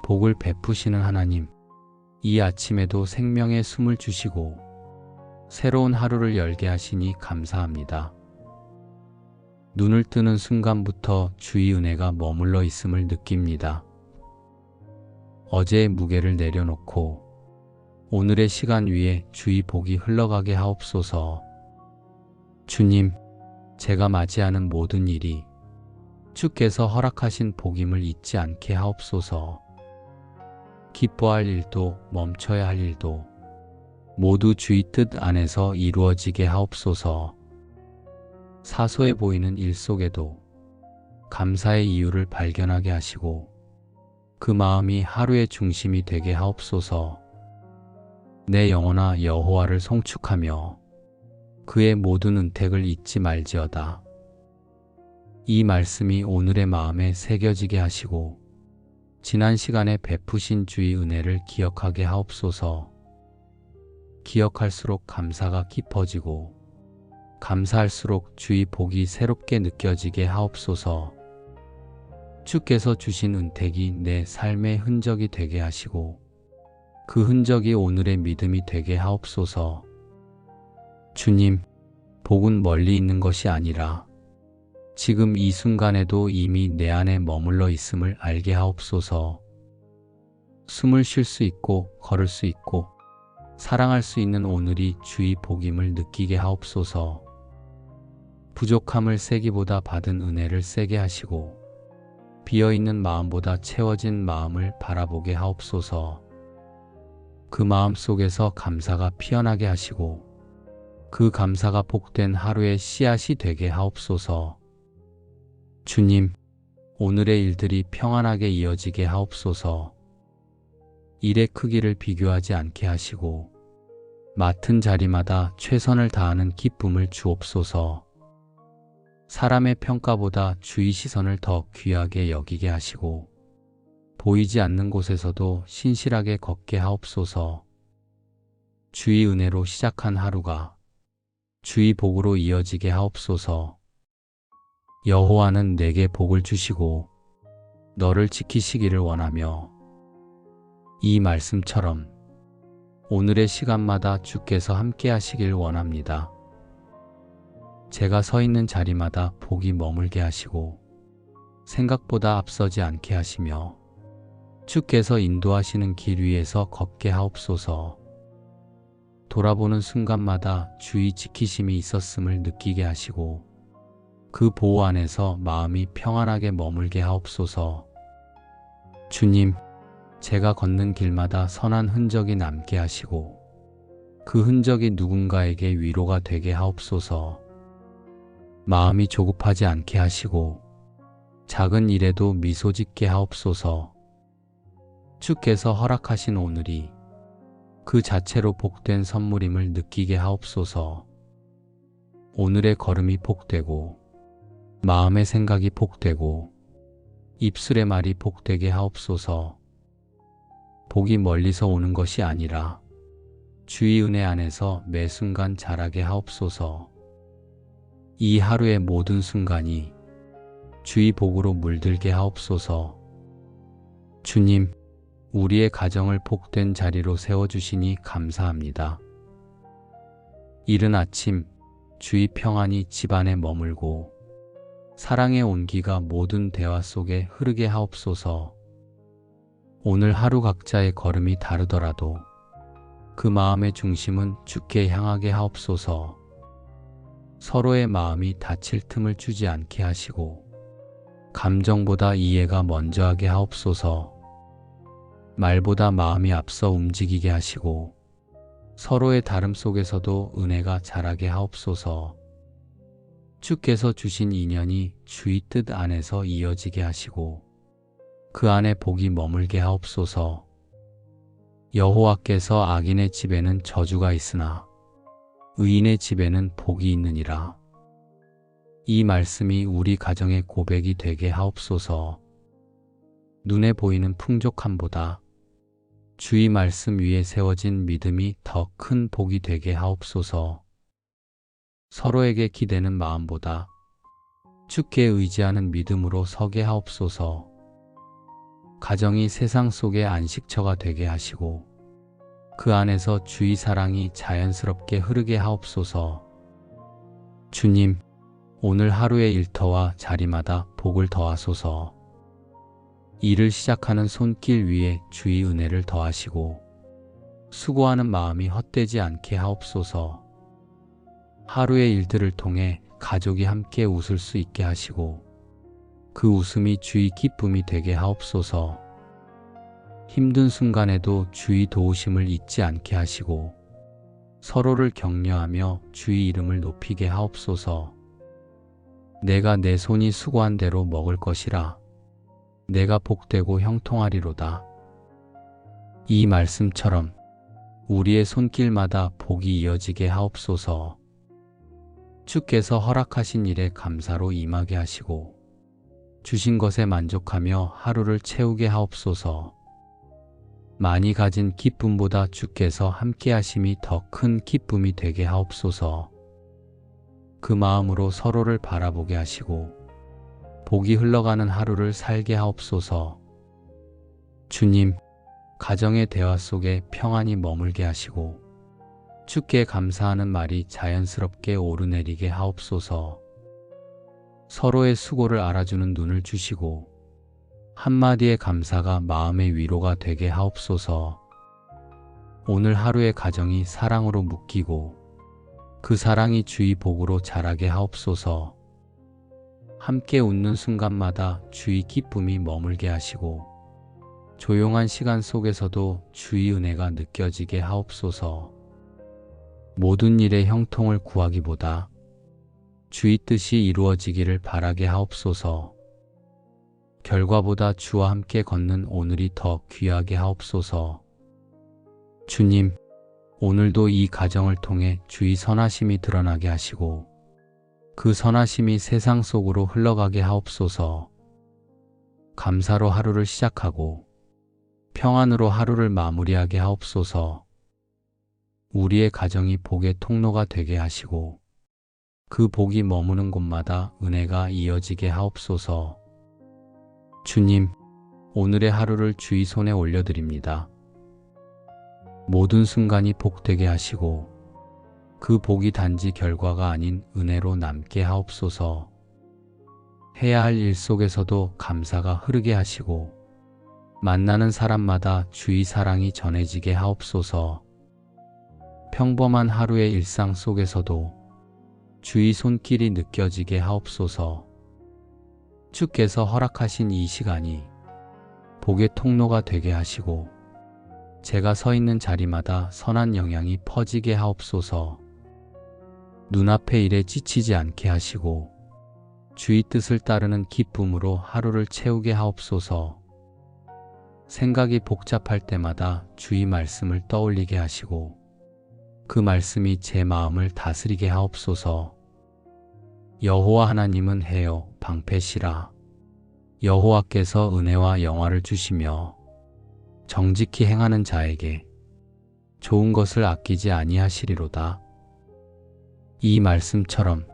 복을 베푸시는 하나님, 이 아침에도 생명의 숨을 주시고 새로운 하루를 열게 하시니 감사합니다. 눈을 뜨는 순간부터 주의 은혜가 머물러 있음을 느낍니다. 어제의 무게를 내려놓고 오늘의 시간 위에 주의 복이 흘러가게 하옵소서. 주님, 제가 맞이하는 모든 일이 주께서 허락하신 복임을 잊지 않게 하옵소서. 기뻐할 일도 멈춰야 할 일도 모두 주의 뜻 안에서 이루어지게 하옵소서. 사소해 보이는 일 속에도 감사의 이유를 발견하게 하시고 그 마음이 하루의 중심이 되게 하옵소서. 내 영혼아 여호와를 송축하며 그의 모든 은택을 잊지 말지어다. 이 말씀이 오늘의 마음에 새겨지게 하시고 지난 시간에 베푸신 주의 은혜를 기억하게 하옵소서. 기억할수록 감사가 깊어지고 감사할수록 주의 복이 새롭게 느껴지게 하옵소서. 주께서 주신 은택이 내 삶의 흔적이 되게 하시고 그 흔적이 오늘의 믿음이 되게 하옵소서. 주님, 복은 멀리 있는 것이 아니라 지금 이 순간에도 이미 내 안에 머물러 있음을 알게 하옵소서. 숨을 쉴 수 있고 걸을 수 있고 사랑할 수 있는 오늘이 주의 복임을 느끼게 하옵소서. 부족함을 세기보다 받은 은혜를 세게 하시고 비어있는 마음보다 채워진 마음을 바라보게 하옵소서. 그 마음 속에서 감사가 피어나게 하시고 그 감사가 복된 하루의 씨앗이 되게 하옵소서. 주님, 오늘의 일들이 평안하게 이어지게 하옵소서. 일의 크기를 비교하지 않게 하시고 맡은 자리마다 최선을 다하는 기쁨을 주옵소서. 사람의 평가보다 주의 시선을 더 귀하게 여기게 하시고 보이지 않는 곳에서도 신실하게 걷게 하옵소서. 주의 은혜로 시작한 하루가 주의 복으로 이어지게 하옵소서. 여호와는 내게 복을 주시고 너를 지키시기를 원하며 이 말씀처럼 오늘의 시간마다 주께서 함께 하시길 원합니다. 제가 서 있는 자리마다 복이 머물게 하시고 생각보다 앞서지 않게 하시며 주께서 인도하시는 길 위에서 걷게 하옵소서. 돌아보는 순간마다 주의 지키심이 있었음을 느끼게 하시고 그 보호 안에서 마음이 평안하게 머물게 하옵소서. 주님, 제가 걷는 길마다 선한 흔적이 남게 하시고 그 흔적이 누군가에게 위로가 되게 하옵소서. 마음이 조급하지 않게 하시고 작은 일에도 미소 짓게 하옵소서. 주께서 허락하신 오늘이 그 자체로 복된 선물임을 느끼게 하옵소서. 오늘의 걸음이 복되고 마음의 생각이 복되고 입술의 말이 복되게 하옵소서. 복이 멀리서 오는 것이 아니라 주의 은혜 안에서 매 순간 자라게 하옵소서. 이 하루의 모든 순간이 주의 복으로 물들게 하옵소서. 주님, 우리의 가정을 복된 자리로 세워주시니 감사합니다. 이른 아침 주의 평안이 집안에 머물고 사랑의 온기가 모든 대화 속에 흐르게 하옵소서. 오늘 하루 각자의 걸음이 다르더라도 그 마음의 중심은 주께 향하게 하옵소서. 서로의 마음이 다칠 틈을 주지 않게 하시고 감정보다 이해가 먼저 하게 하옵소서. 말보다 마음이 앞서 움직이게 하시고 서로의 다름 속에서도 은혜가 자라게 하옵소서. 주께서 주신 인연이 주의 뜻 안에서 이어지게 하시고 그 안에 복이 머물게 하옵소서. 여호와께서 악인의 집에는 저주가 있으나 의인의 집에는 복이 있느니라. 이 말씀이 우리 가정의 고백이 되게 하옵소서. 눈에 보이는 풍족함보다 주의 말씀 위에 세워진 믿음이 더 큰 복이 되게 하옵소서. 서로에게 기대는 마음보다 주께 의지하는 믿음으로 서게 하옵소서. 가정이 세상 속의 안식처가 되게 하시고 그 안에서 주의 사랑이 자연스럽게 흐르게 하옵소서. 주님, 오늘 하루의 일터와 자리마다 복을 더하소서. 일을 시작하는 손길 위에 주의 은혜를 더하시고 수고하는 마음이 헛되지 않게 하옵소서. 하루의 일들을 통해 가족이 함께 웃을 수 있게 하시고 그 웃음이 주의 기쁨이 되게 하옵소서. 힘든 순간에도 주의 도우심을 잊지 않게 하시고 서로를 격려하며 주의 이름을 높이게 하옵소서. 내가 내 손이 수고한 대로 먹을 것이라. 내가 복되고 형통하리로다. 이 말씀처럼 우리의 손길마다 복이 이어지게 하옵소서. 주께서 허락하신 일에 감사로 임하게 하시고 주신 것에 만족하며 하루를 채우게 하옵소서. 많이 가진 기쁨보다 주께서 함께 하심이 더 큰 기쁨이 되게 하옵소서. 그 마음으로 서로를 바라보게 하시고 복이 흘러가는 하루를 살게 하옵소서. 주님, 가정의 대화 속에 평안이 머물게 하시고 주께 감사하는 말이 자연스럽게 오르내리게 하옵소서. 서로의 수고를 알아주는 눈을 주시고 한마디의 감사가 마음의 위로가 되게 하옵소서. 오늘 하루의 가정이 사랑으로 묶이고 그 사랑이 주의 복으로 자라게 하옵소서. 함께 웃는 순간마다 주의 기쁨이 머물게 하시고 조용한 시간 속에서도 주의 은혜가 느껴지게 하옵소서. 모든 일의 형통을 구하기보다 주의 뜻이 이루어지기를 바라게 하옵소서. 결과보다 주와 함께 걷는 오늘이 더 귀하게 하옵소서. 주님, 오늘도 이 가정을 통해 주의 선하심이 드러나게 하시고 그 선하심이 세상 속으로 흘러가게 하옵소서. 감사로 하루를 시작하고 평안으로 하루를 마무리하게 하옵소서. 우리의 가정이 복의 통로가 되게 하시고 그 복이 머무는 곳마다 은혜가 이어지게 하옵소서. 주님, 오늘의 하루를 주의 손에 올려드립니다. 모든 순간이 복되게 하시고 그 복이 단지 결과가 아닌 은혜로 남게 하옵소서. 해야 할 일 속에서도 감사가 흐르게 하시고 만나는 사람마다 주의 사랑이 전해지게 하옵소서. 평범한 하루의 일상 속에서도 주의 손길이 느껴지게 하옵소서. 주께서 허락하신 이 시간이 복의 통로가 되게 하시고 제가 서 있는 자리마다 선한 영향이 퍼지게 하옵소서. 눈앞의 일에 지치지 않게 하시고 주의 뜻을 따르는 기쁨으로 하루를 채우게 하옵소서. 생각이 복잡할 때마다 주의 말씀을 떠올리게 하시고 그 말씀이 제 마음을 다스리게 하옵소서. 여호와 하나님은 해요 방패시라. 여호와께서 은혜와 영화를 주시며 정직히 행하는 자에게 좋은 것을 아끼지 아니하시리로다. 이 말씀처럼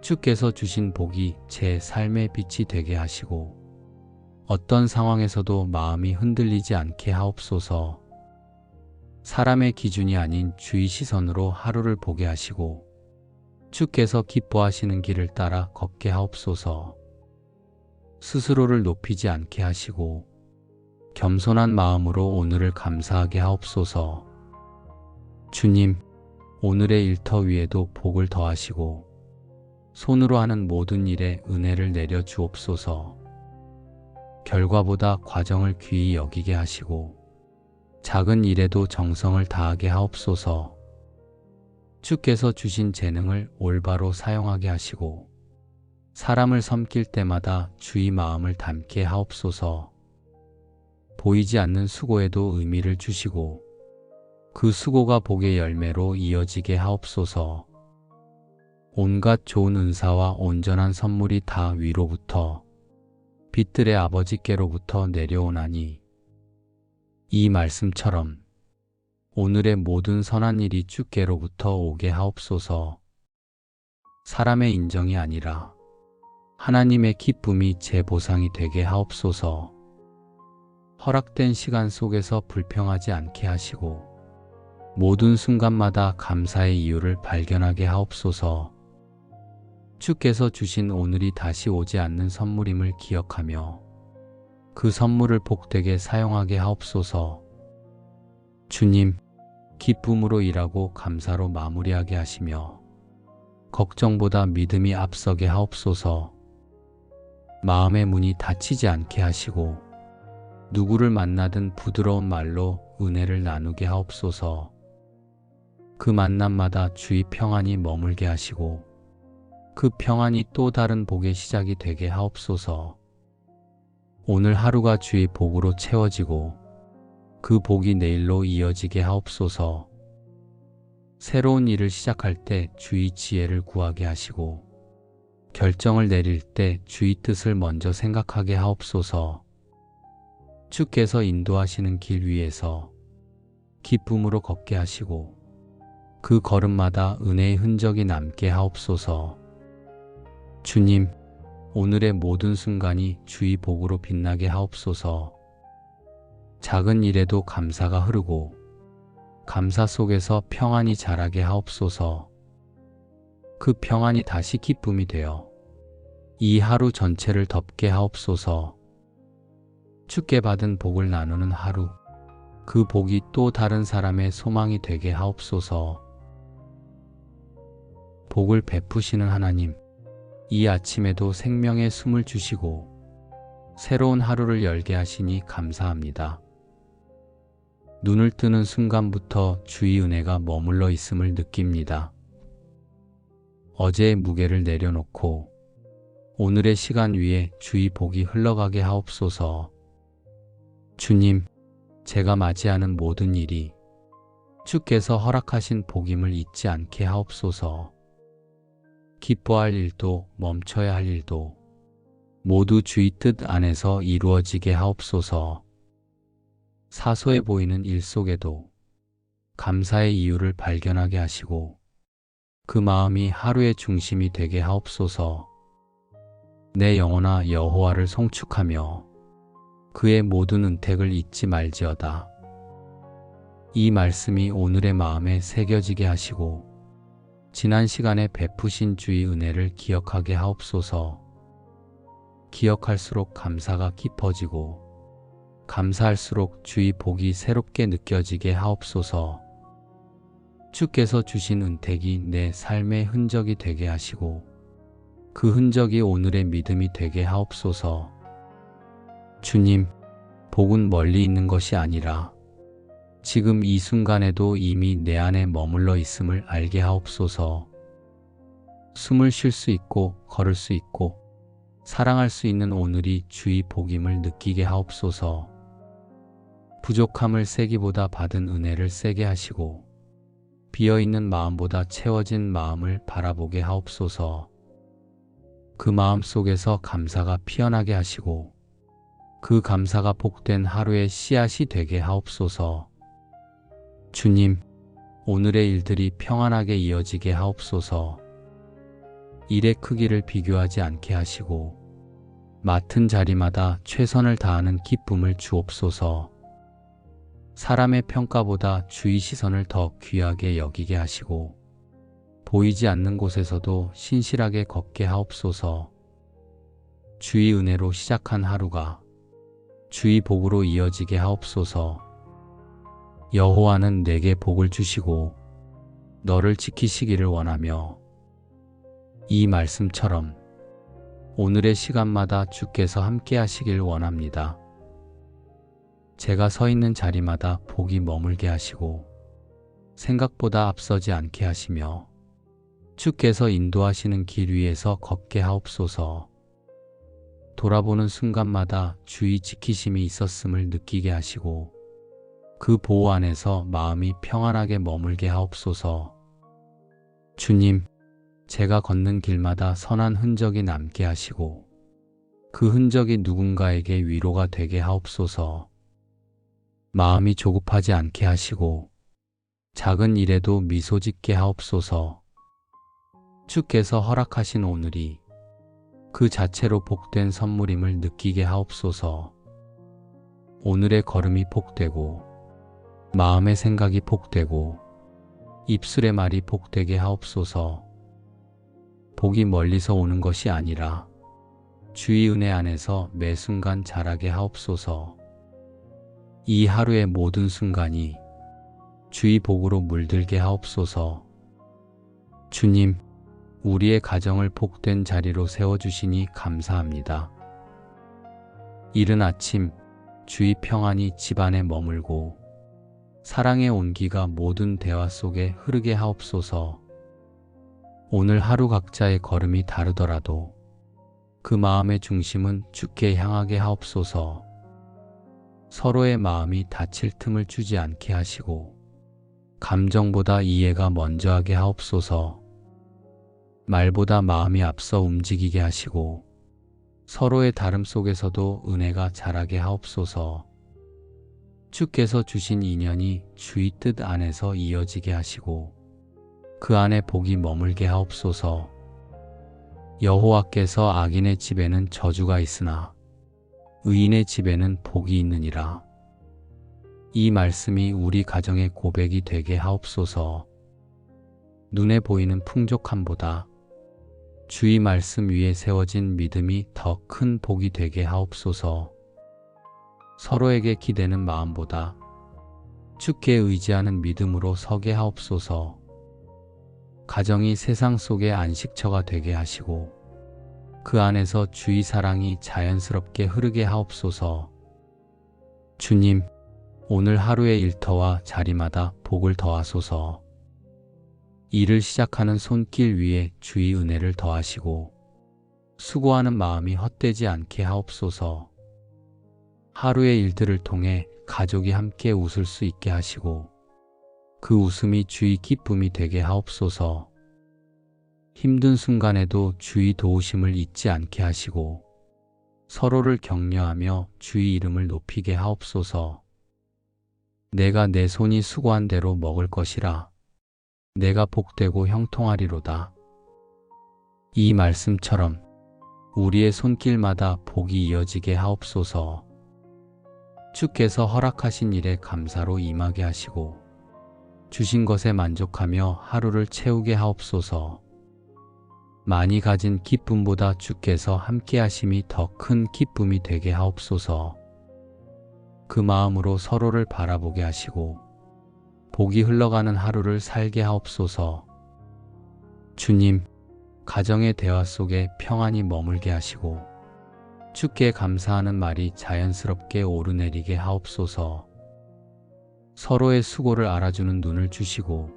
주께서 주신 복이 제 삶의 빛이 되게 하시고 어떤 상황에서도 마음이 흔들리지 않게 하옵소서. 사람의 기준이 아닌 주의 시선으로 하루를 보게 하시고 주께서 기뻐하시는 길을 따라 걷게 하옵소서. 스스로를 높이지 않게 하시고 겸손한 마음으로 오늘을 감사하게 하옵소서. 주님, 오늘의 일터 위에도 복을 더하시고 손으로 하는 모든 일에 은혜를 내려 주옵소서. 결과보다 과정을 귀히 여기게 하시고 작은 일에도 정성을 다하게 하옵소서. 주께서 주신 재능을 올바로 사용하게 하시고 사람을 섬길 때마다 주의 마음을 담게 하옵소서. 보이지 않는 수고에도 의미를 주시고 그 수고가 복의 열매로 이어지게 하옵소서. 온갖 좋은 은사와 온전한 선물이 다 위로부터 빛들의 아버지께로부터 내려오나니 이 말씀처럼 오늘의 모든 선한 일이 주께로부터 오게 하옵소서. 사람의 인정이 아니라 하나님의 기쁨이 제 보상이 되게 하옵소서. 허락된 시간 속에서 불평하지 않게 하시고 모든 순간마다 감사의 이유를 발견하게 하옵소서. 주께서 주신 오늘이 다시 오지 않는 선물임을 기억하며 그 선물을 복되게 사용하게 하옵소서. 주님, 기쁨으로 일하고 감사로 마무리하게 하시며 걱정보다 믿음이 앞서게 하옵소서. 마음의 문이 닫히지 않게 하시고 누구를 만나든 부드러운 말로 은혜를 나누게 하옵소서. 그 만남마다 주의 평안이 머물게 하시고 그 평안이 또 다른 복의 시작이 되게 하옵소서. 오늘 하루가 주의 복으로 채워지고 그 복이 내일로 이어지게 하옵소서. 새로운 일을 시작할 때 주의 지혜를 구하게 하시고 결정을 내릴 때 주의 뜻을 먼저 생각하게 하옵소서. 주께서 인도하시는 길 위에서 기쁨으로 걷게 하시고 그 걸음마다 은혜의 흔적이 남게 하옵소서. 주님, 오늘의 모든 순간이 주의 복으로 빛나게 하옵소서. 작은 일에도 감사가 흐르고 감사 속에서 평안이 자라게 하옵소서. 그 평안이 다시 기쁨이 되어 이 하루 전체를 덮게 하옵소서. 주께 받은 복을 나누는 하루, 그 복이 또 다른 사람의 소망이 되게 하옵소서. 복을 베푸시는 하나님, 이 아침에도 생명의 숨을 주시고 새로운 하루를 열게 하시니 감사합니다. 눈을 뜨는 순간부터 주의 은혜가 머물러 있음을 느낍니다. 어제의 무게를 내려놓고 오늘의 시간 위에 주의 복이 흘러가게 하옵소서. 주님, 제가 맞이하는 모든 일이 주께서 허락하신 복임을 잊지 않게 하옵소서. 기뻐할 일도 멈춰야 할 일도 모두 주의 뜻 안에서 이루어지게 하옵소서. 사소해 보이는 일 속에도 감사의 이유를 발견하게 하시고 그 마음이 하루의 중심이 되게 하옵소서. 내 영혼아 여호와를 송축하며 그의 모든 은택을 잊지 말지어다. 이 말씀이 오늘의 마음에 새겨지게 하시고 지난 시간에 베푸신 주의 은혜를 기억하게 하옵소서. 기억할수록 감사가 깊어지고 감사할수록 주의 복이 새롭게 느껴지게 하옵소서. 주께서 주신 은택이 내 삶의 흔적이 되게 하시고 그 흔적이 오늘의 믿음이 되게 하옵소서. 주님, 복은 멀리 있는 것이 아니라 지금 이 순간에도 이미 내 안에 머물러 있음을 알게 하옵소서. 숨을 쉴 수 있고 걸을 수 있고 사랑할 수 있는 오늘이 주의 복임을 느끼게 하옵소서. 부족함을 세기보다 받은 은혜를 세게 하시고 비어있는 마음보다 채워진 마음을 바라보게 하옵소서. 그 마음 속에서 감사가 피어나게 하시고 그 감사가 복된 하루의 씨앗이 되게 하옵소서. 주님, 오늘의 일들이 평안하게 이어지게 하옵소서. 일의 크기를 비교하지 않게 하시고 맡은 자리마다 최선을 다하는 기쁨을 주옵소서. 사람의 평가보다 주의 시선을 더 귀하게 여기게 하시고 보이지 않는 곳에서도 신실하게 걷게 하옵소서. 주의 은혜로 시작한 하루가 주의 복으로 이어지게 하옵소서. 여호와는 내게 복을 주시고 너를 지키시기를 원하며 이 말씀처럼 오늘의 시간마다 주께서 함께 하시길 원합니다. 제가 서 있는 자리마다 복이 머물게 하시고 생각보다 앞서지 않게 하시며 주께서 인도하시는 길 위에서 걷게 하옵소서. 돌아보는 순간마다 주의 지키심이 있었음을 느끼게 하시고 그 보호 안에서 마음이 평안하게 머물게 하옵소서. 주님, 제가 걷는 길마다 선한 흔적이 남게 하시고 그 흔적이 누군가에게 위로가 되게 하옵소서. 마음이 조급하지 않게 하시고 작은 일에도 미소 짓게 하옵소서. 주께서 허락하신 오늘이 그 자체로 복된 선물임을 느끼게 하옵소서. 오늘의 걸음이 복되고 마음의 생각이 복되고 입술의 말이 복되게 하옵소서. 복이 멀리서 오는 것이 아니라 주의 은혜 안에서 매 순간 자라게 하옵소서. 이 하루의 모든 순간이 주의 복으로 물들게 하옵소서. 주님, 우리의 가정을 복된 자리로 세워주시니 감사합니다. 이른 아침 주의 평안이 집안에 머물고 사랑의 온기가 모든 대화 속에 흐르게 하옵소서. 오늘 하루 각자의 걸음이 다르더라도 그 마음의 중심은 주께 향하게 하옵소서. 서로의 마음이 다칠 틈을 주지 않게 하시고 감정보다 이해가 먼저 하게 하옵소서. 말보다 마음이 앞서 움직이게 하시고 서로의 다름 속에서도 은혜가 자라게 하옵소서. 주께서 주신 인연이 주의 뜻 안에서 이어지게 하시고 그 안에 복이 머물게 하옵소서. 여호와께서 악인의 집에는 저주가 있으나 의인의 집에는 복이 있느니라. 이 말씀이 우리 가정의 고백이 되게 하옵소서. 눈에 보이는 풍족함보다 주의 말씀 위에 세워진 믿음이 더 큰 복이 되게 하옵소서. 서로에게 기대는 마음보다 주께 의지하는 믿음으로 서게 하옵소서. 가정이 세상 속의 안식처가 되게 하시고 그 안에서 주의 사랑이 자연스럽게 흐르게 하옵소서. 주님, 오늘 하루의 일터와 자리마다 복을 더하소서. 일을 시작하는 손길 위에 주의 은혜를 더하시고 수고하는 마음이 헛되지 않게 하옵소서. 하루의 일들을 통해 가족이 함께 웃을 수 있게 하시고 그 웃음이 주의 기쁨이 되게 하옵소서. 힘든 순간에도 주의 도우심을 잊지 않게 하시고 서로를 격려하며 주의 이름을 높이게 하옵소서. 내가 내 손이 수고한 대로 먹을 것이라. 내가 복되고 형통하리로다. 이 말씀처럼 우리의 손길마다 복이 이어지게 하옵소서. 주께서 허락하신 일에 감사로 임하게 하시고 주신 것에 만족하며 하루를 채우게 하옵소서. 많이 가진 기쁨보다 주께서 함께 하심이 더 큰 기쁨이 되게 하옵소서. 그 마음으로 서로를 바라보게 하시고 복이 흘러가는 하루를 살게 하옵소서. 주님, 가정의 대화 속에 평안이 머물게 하시고 주께 감사하는 말이 자연스럽게 오르내리게 하옵소서. 서로의 수고를 알아주는 눈을 주시고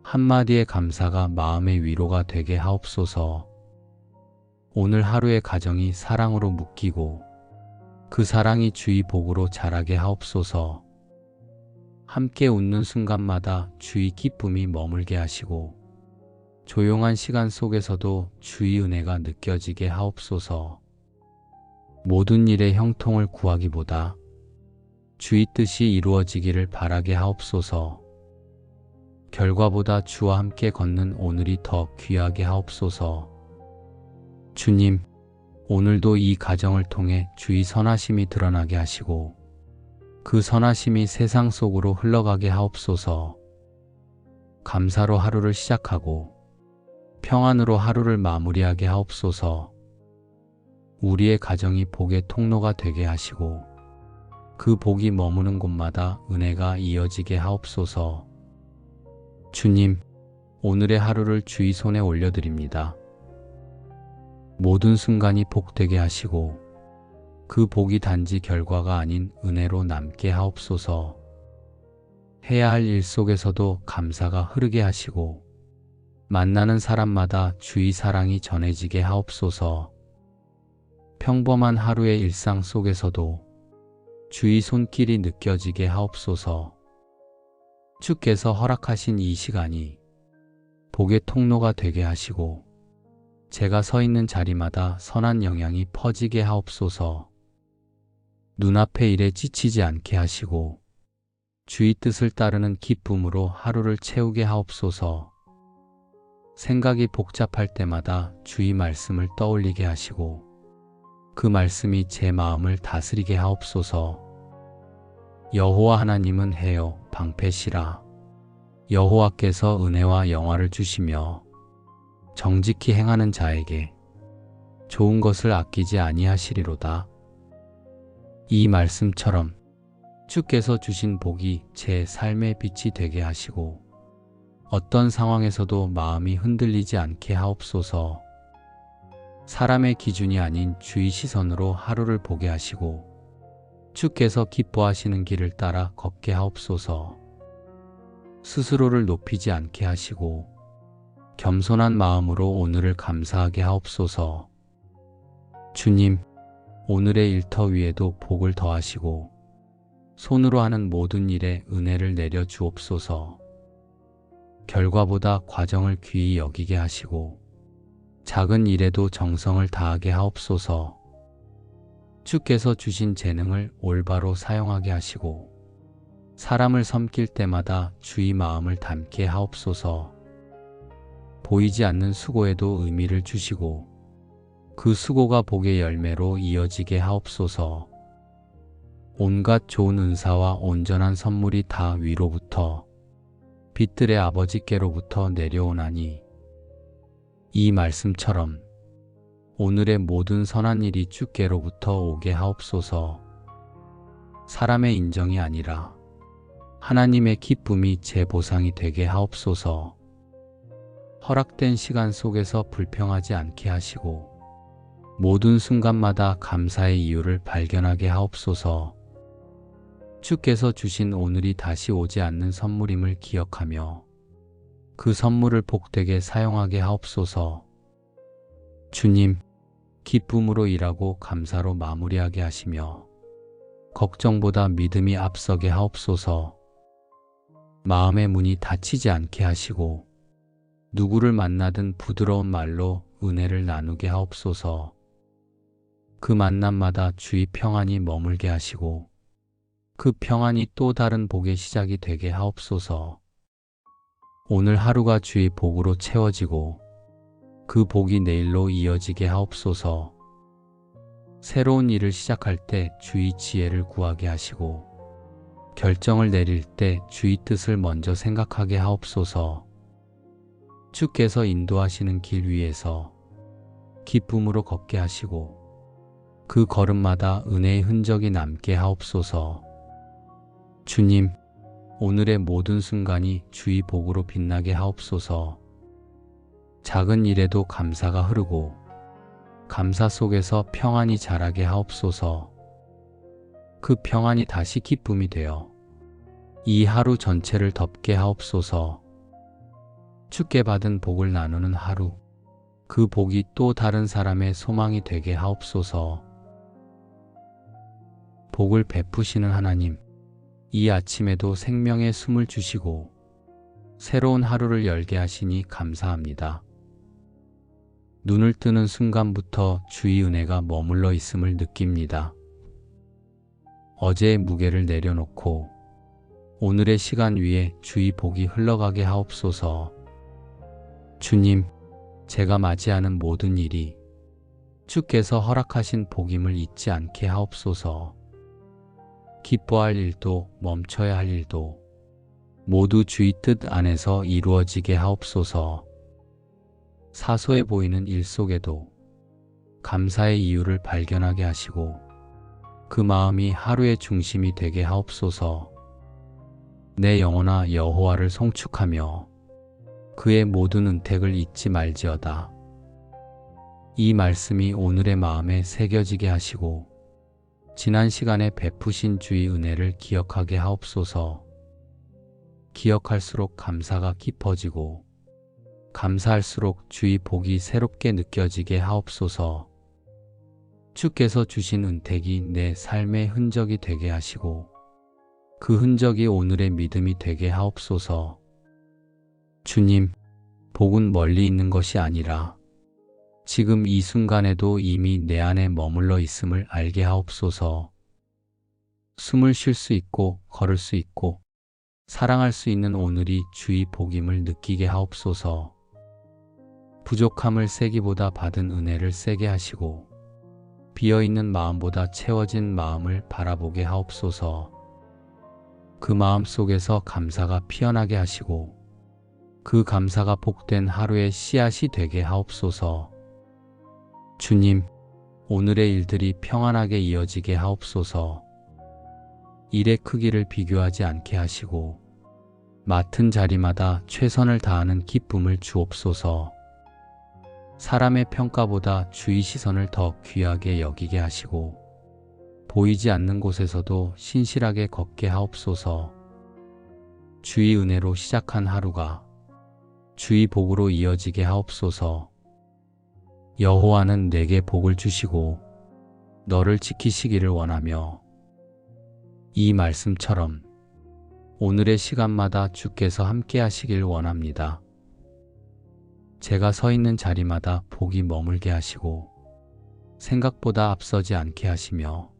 한마디의 감사가 마음의 위로가 되게 하옵소서. 오늘 하루의 가정이 사랑으로 묶이고 그 사랑이 주의 복으로 자라게 하옵소서. 함께 웃는 순간마다 주의 기쁨이 머물게 하시고 조용한 시간 속에서도 주의 은혜가 느껴지게 하옵소서. 모든 일의 형통을 구하기보다 주의 뜻이 이루어지기를 바라게 하옵소서. 결과보다 주와 함께 걷는 오늘이 더 귀하게 하옵소서. 주님, 오늘도 이 가정을 통해 주의 선하심이 드러나게 하시고 그 선하심이 세상 속으로 흘러가게 하옵소서. 감사로 하루를 시작하고 평안으로 하루를 마무리하게 하옵소서. 우리의 가정이 복의 통로가 되게 하시고 그 복이 머무는 곳마다 은혜가 이어지게 하옵소서. 주님, 오늘의 하루를 주의 손에 올려드립니다. 모든 순간이 복되게 하시고 그 복이 단지 결과가 아닌 은혜로 남게 하옵소서. 해야 할 일 속에서도 감사가 흐르게 하시고 만나는 사람마다 주의 사랑이 전해지게 하옵소서. 평범한 하루의 일상 속에서도 주의 손길이 느껴지게 하옵소서. 주께서 허락하신 이 시간이 복의 통로가 되게 하시고 제가 서 있는 자리마다 선한 영향이 퍼지게 하옵소서. 눈앞의 일에 지치지 않게 하시고 주의 뜻을 따르는 기쁨으로 하루를 채우게 하옵소서. 생각이 복잡할 때마다 주의 말씀을 떠올리게 하시고 그 말씀이 제 마음을 다스리게 하옵소서. 여호와 하나님은 해요 방패시라. 여호와께서 은혜와 영화를 주시며 정직히 행하는 자에게 좋은 것을 아끼지 아니하시리로다. 이 말씀처럼 주께서 주신 복이 제 삶의 빛이 되게 하시고 어떤 상황에서도 마음이 흔들리지 않게 하옵소서. 사람의 기준이 아닌 주의 시선으로 하루를 보게 하시고 주께서 기뻐하시는 길을 따라 걷게 하옵소서. 스스로를 높이지 않게 하시고 겸손한 마음으로 오늘을 감사하게 하옵소서. 주님, 오늘의 일터 위에도 복을 더하시고 손으로 하는 모든 일에 은혜를 내려 주옵소서. 결과보다 과정을 귀히 여기게 하시고 작은 일에도 정성을 다하게 하옵소서. 주께서 주신 재능을 올바로 사용하게 하시고 사람을 섬길 때마다 주의 마음을 담게 하옵소서. 보이지 않는 수고에도 의미를 주시고 그 수고가 복의 열매로 이어지게 하옵소서. 온갖 좋은 은사와 온전한 선물이 다 위로부터 빛들의 아버지께로부터 내려오나니 이 말씀처럼 오늘의 모든 선한 일이 주께로부터 오게 하옵소서. 사람의 인정이 아니라 하나님의 기쁨이 제 보상이 되게 하옵소서. 허락된 시간 속에서 불평하지 않게 하시고 모든 순간마다 감사의 이유를 발견하게 하옵소서. 주께서 주신 오늘이 다시 오지 않는 선물임을 기억하며 그 선물을 복되게 사용하게 하옵소서. 주님, 기쁨으로 일하고 감사로 마무리하게 하시며 걱정보다 믿음이 앞서게 하옵소서. 마음의 문이 닫히지 않게 하시고 누구를 만나든 부드러운 말로 은혜를 나누게 하옵소서. 그 만남마다 주의 평안이 머물게 하시고 그 평안이 또 다른 복의 시작이 되게 하옵소서. 오늘 하루가 주의 복으로 채워지고 그 복이 내일로 이어지게 하옵소서. 새로운 일을 시작할 때 주의 지혜를 구하게 하시고 결정을 내릴 때 주의 뜻을 먼저 생각하게 하옵소서. 주께서 인도하시는 길 위에서 기쁨으로 걷게 하시고 그 걸음마다 은혜의 흔적이 남게 하옵소서. 주님, 오늘의 모든 순간이 주의 복으로 빛나게 하옵소서. 작은 일에도 감사가 흐르고 감사 속에서 평안이 자라게 하옵소서. 그 평안이 다시 기쁨이 되어 이 하루 전체를 덮게 하옵소서. 주께 받은 복을 나누는 하루, 그 복이 또 다른 사람의 소망이 되게 하옵소서. 복을 베푸시는 하나님, 이 아침에도 생명의 숨을 주시고 새로운 하루를 열게 하시니 감사합니다. 눈을 뜨는 순간부터 주의 은혜가 머물러 있음을 느낍니다. 어제의 무게를 내려놓고 오늘의 시간 위에 주의 복이 흘러가게 하옵소서. 주님, 제가 맞이하는 모든 일이 주께서 허락하신 복임을 잊지 않게 하옵소서. 기뻐할 일도 멈춰야 할 일도 모두 주의 뜻 안에서 이루어지게 하옵소서. 사소해 보이는 일 속에도 감사의 이유를 발견하게 하시고 그 마음이 하루의 중심이 되게 하옵소서. 내 영혼아 여호와를 송축하며 그의 모든 은택을 잊지 말지어다. 이 말씀이 오늘의 마음에 새겨지게 하시고 지난 시간에 베푸신 주의 은혜를 기억하게 하옵소서. 기억할수록 감사가 깊어지고 감사할수록 주의 복이 새롭게 느껴지게 하옵소서. 주께서 주신 은택이 내 삶의 흔적이 되게 하시고 그 흔적이 오늘의 믿음이 되게 하옵소서. 주님, 복은 멀리 있는 것이 아니라 지금 이 순간에도 이미 내 안에 머물러 있음을 알게 하옵소서. 숨을 쉴 수 있고 걸을 수 있고 사랑할 수 있는 오늘이 주의 복임을 느끼게 하옵소서. 부족함을 세기보다 받은 은혜를 세게 하시고 비어있는 마음보다 채워진 마음을 바라보게 하옵소서. 그 마음 속에서 감사가 피어나게 하시고 그 감사가 복된 하루의 씨앗이 되게 하옵소서. 주님, 오늘의 일들이 평안하게 이어지게 하옵소서. 일의 크기를 비교하지 않게 하시고 맡은 자리마다 최선을 다하는 기쁨을 주옵소서. 사람의 평가보다 주의 시선을 더 귀하게 여기게 하시고 보이지 않는 곳에서도 신실하게 걷게 하옵소서. 주의 은혜로 시작한 하루가 주의 복으로 이어지게 하옵소서. 여호와는 내게 복을 주시고 너를 지키시기를 원하며 이 말씀처럼 오늘의 시간마다 주께서 함께 하시길 원합니다. 제가 서 있는 자리마다 복이 머물게 하시고 생각보다 앞서지 않게 하시며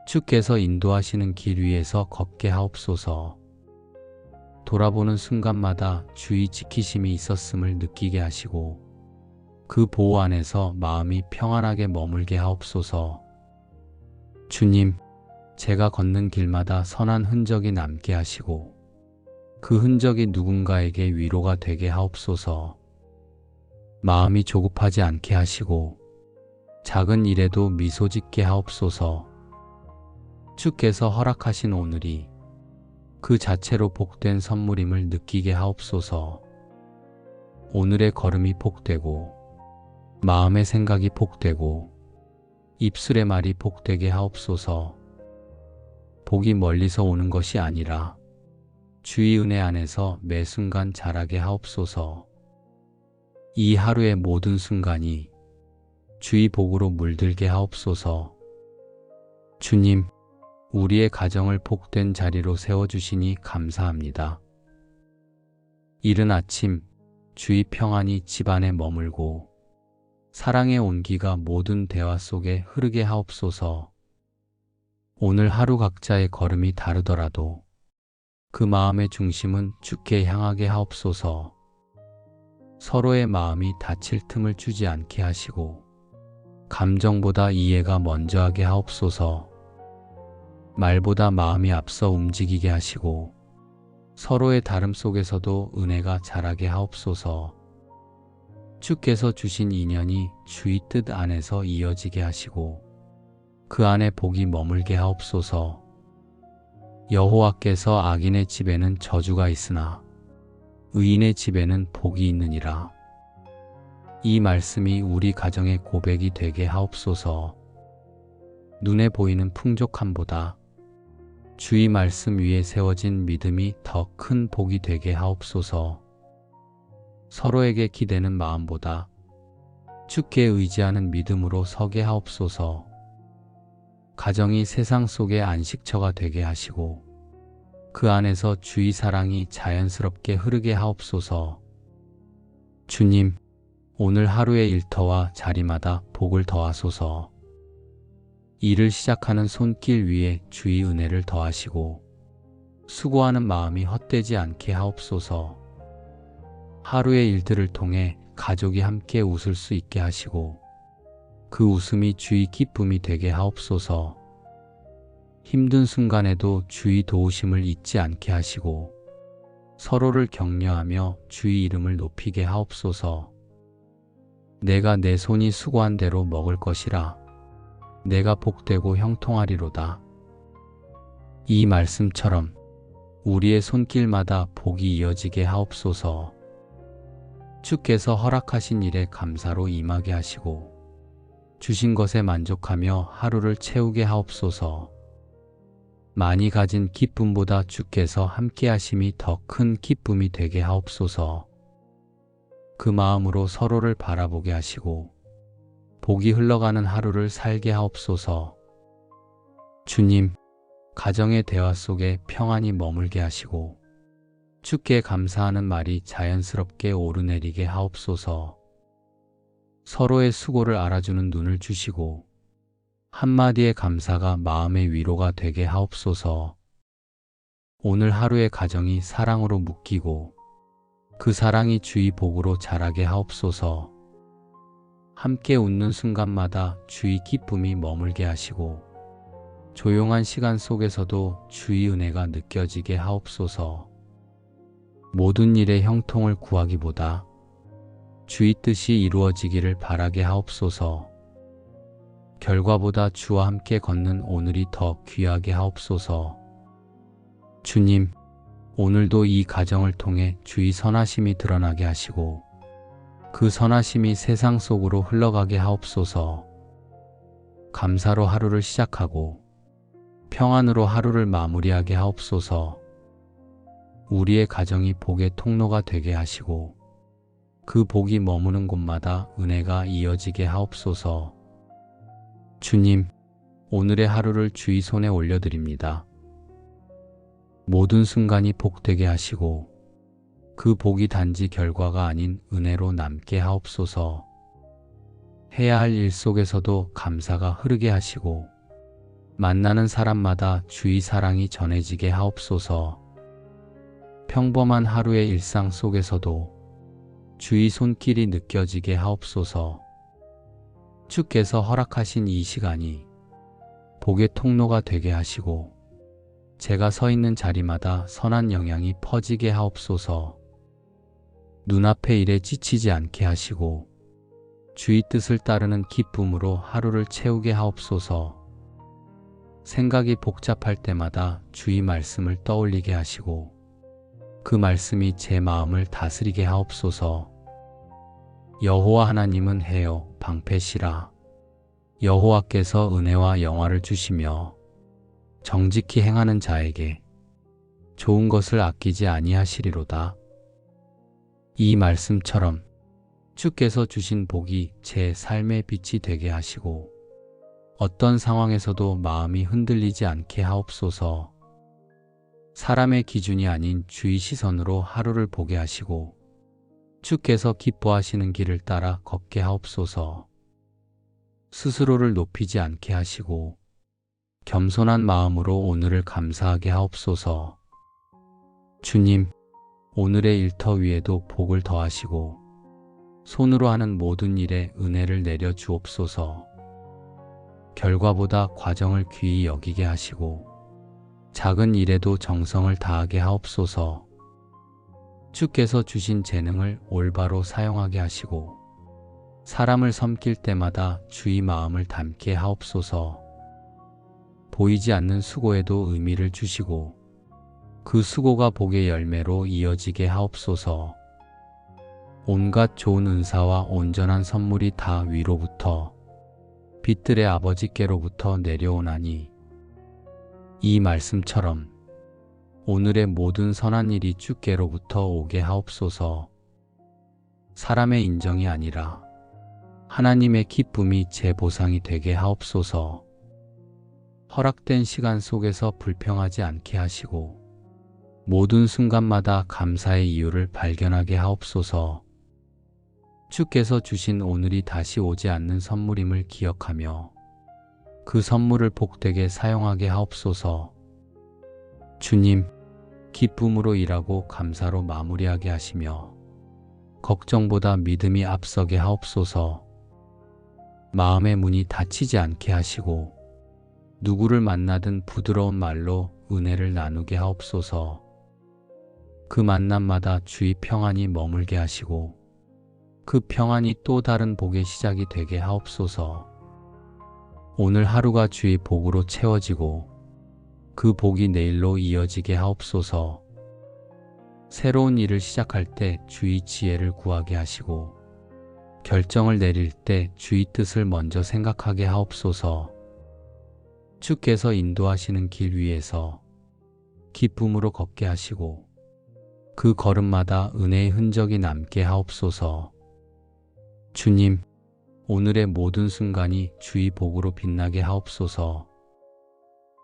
주께서 인도하시는 길 위에서 걷게 하옵소서. 돌아보는 순간마다 주의 지키심이 있었음을 느끼게 하시고 그 보호 안에서 마음이 평안하게 머물게 하옵소서. 주님, 제가 걷는 길마다 선한 흔적이 남게 하시고 그 흔적이 누군가에게 위로가 되게 하옵소서. 마음이 조급하지 않게 하시고 작은 일에도 미소 짓게 하옵소서. 주께서 허락하신 오늘이 그 자체로 복된 선물임을 느끼게 하옵소서. 오늘의 걸음이 복되고 마음의 생각이 복되고 입술의 말이 복되게 하옵소서. 복이 멀리서 오는 것이 아니라 주의 은혜 안에서 매 순간 자라게 하옵소서. 이 하루의 모든 순간이 주의 복으로 물들게 하옵소서. 주님, 우리의 가정을 복된 자리로 세워주시니 감사합니다. 이른 아침 주의 평안이 집안에 머물고 사랑의 온기가 모든 대화 속에 흐르게 하옵소서. 오늘 하루 각자의 걸음이 다르더라도 그 마음의 중심은 주께 향하게 하옵소서. 서로의 마음이 다칠 틈을 주지 않게 하시고 감정보다 이해가 먼저 하게 하옵소서. 말보다 마음이 앞서 움직이게 하시고 서로의 다름 속에서도 은혜가 자라게 하옵소서. 주께서 주신 인연이 주의 뜻 안에서 이어지게 하시고 그 안에 복이 머물게 하옵소서. 여호와께서 악인의 집에는 저주가 있으나 의인의 집에는 복이 있느니라. 이 말씀이 우리 가정의 고백이 되게 하옵소서. 눈에 보이는 풍족함보다 주의 말씀 위에 세워진 믿음이 더 큰 복이 되게 하옵소서. 서로에게 기대는 마음보다 주께 의지하는 믿음으로 서게 하옵소서. 가정이 세상 속의 안식처가 되게 하시고 그 안에서 주의 사랑이 자연스럽게 흐르게 하옵소서. 주님, 오늘 하루의 일터와 자리마다 복을 더하소서. 일을 시작하는 손길 위에 주의 은혜를 더하시고 수고하는 마음이 헛되지 않게 하옵소서. 하루의 일들을 통해 가족이 함께 웃을 수 있게 하시고 그 웃음이 주의 기쁨이 되게 하옵소서. 힘든 순간에도 주의 도우심을 잊지 않게 하시고 서로를 격려하며 주의 이름을 높이게 하옵소서. 내가 내 손이 수고한 대로 먹을 것이라. 내가 복되고 형통하리로다. 이 말씀처럼 우리의 손길마다 복이 이어지게 하옵소서. 주께서 허락하신 일에 감사로 임하게 하시고 주신 것에 만족하며 하루를 채우게 하옵소서. 많이 가진 기쁨보다 주께서 함께 하심이 더 큰 기쁨이 되게 하옵소서. 그 마음으로 서로를 바라보게 하시고 복이 흘러가는 하루를 살게 하옵소서. 주님, 가정의 대화 속에 평안이 머물게 하시고 주께 감사하는 말이 자연스럽게 오르내리게 하옵소서. 서로의 수고를 알아주는 눈을 주시고 한마디의 감사가 마음의 위로가 되게 하옵소서. 오늘 하루의 가정이 사랑으로 묶이고 그 사랑이 주의 복으로 자라게 하옵소서. 함께 웃는 순간마다 주의 기쁨이 머물게 하시고 조용한 시간 속에서도 주의 은혜가 느껴지게 하옵소서. 모든 일에 형통을 구하기보다 주의 뜻이 이루어지기를 바라게 하옵소서. 결과보다 주와 함께 걷는 오늘이 더 귀하게 하옵소서. 주님, 오늘도 이 가정을 통해 주의 선하심이 드러나게 하시고 그 선하심이 세상 속으로 흘러가게 하옵소서. 감사로 하루를 시작하고 평안으로 하루를 마무리하게 하옵소서. 우리의 가정이 복의 통로가 되게 하시고 그 복이 머무는 곳마다 은혜가 이어지게 하옵소서. 주님, 오늘의 하루를 주의 손에 올려드립니다. 모든 순간이 복되게 하시고 그 복이 단지 결과가 아닌 은혜로 남게 하옵소서. 해야 할 일 속에서도 감사가 흐르게 하시고 만나는 사람마다 주의 사랑이 전해지게 하옵소서. 평범한 하루의 일상 속에서도 주의 손길이 느껴지게 하옵소서. 주께서 허락하신 이 시간이 복의 통로가 되게 하시고 제가 서 있는 자리마다 선한 영향이 퍼지게 하옵소서. 눈앞의 일에 지치지 않게 하시고 주의 뜻을 따르는 기쁨으로 하루를 채우게 하옵소서. 생각이 복잡할 때마다 주의 말씀을 떠올리게 하시고 그 말씀이 제 마음을 다스리게 하옵소서. 여호와 하나님은 해요 방패시라. 여호와께서 은혜와 영화를 주시며 정직히 행하는 자에게 좋은 것을 아끼지 아니하시리로다. 이 말씀처럼 주께서 주신 복이 제 삶의 빛이 되게 하시고 어떤 상황에서도 마음이 흔들리지 않게 하옵소서. 사람의 기준이 아닌 주의 시선으로 하루를 보게 하시고 주께서 기뻐하시는 길을 따라 걷게 하옵소서. 스스로를 높이지 않게 하시고 겸손한 마음으로 오늘을 감사하게 하옵소서. 주님, 오늘의 일터 위에도 복을 더하시고 손으로 하는 모든 일에 은혜를 내려 주옵소서. 결과보다 과정을 귀히 여기게 하시고 작은 일에도 정성을 다하게 하옵소서. 주께서 주신 재능을 올바로 사용하게 하시고 사람을 섬길 때마다 주의 마음을 담게 하옵소서. 보이지 않는 수고에도 의미를 주시고 그 수고가 복의 열매로 이어지게 하옵소서. 온갖 좋은 은사와 온전한 선물이 다 위로부터 빛들의 아버지께로부터 내려오나니 이 말씀처럼 오늘의 모든 선한 일이 주께로부터 오게 하옵소서. 사람의 인정이 아니라 하나님의 기쁨이 제 보상이 되게 하옵소서. 허락된 시간 속에서 불평하지 않게 하시고 모든 순간마다 감사의 이유를 발견하게 하옵소서. 주께서 주신 오늘이 다시 오지 않는 선물임을 기억하며 그 선물을 복되게 사용하게 하옵소서. 주님, 기쁨으로 일하고 감사로 마무리하게 하시며 걱정보다 믿음이 앞서게 하옵소서. 마음의 문이 닫히지 않게 하시고 누구를 만나든 부드러운 말로 은혜를 나누게 하옵소서. 그 만남마다 주의 평안이 머물게 하시고 그 평안이 또 다른 복의 시작이 되게 하옵소서. 오늘 하루가 주의 복으로 채워지고 그 복이 내일로 이어지게 하옵소서. 새로운 일을 시작할 때 주의 지혜를 구하게 하시고 결정을 내릴 때 주의 뜻을 먼저 생각하게 하옵소서. 주께서 인도하시는 길 위에서 기쁨으로 걷게 하시고 그 걸음마다 은혜의 흔적이 남게 하옵소서. 주님, 오늘의 모든 순간이 주의 복으로 빛나게 하옵소서.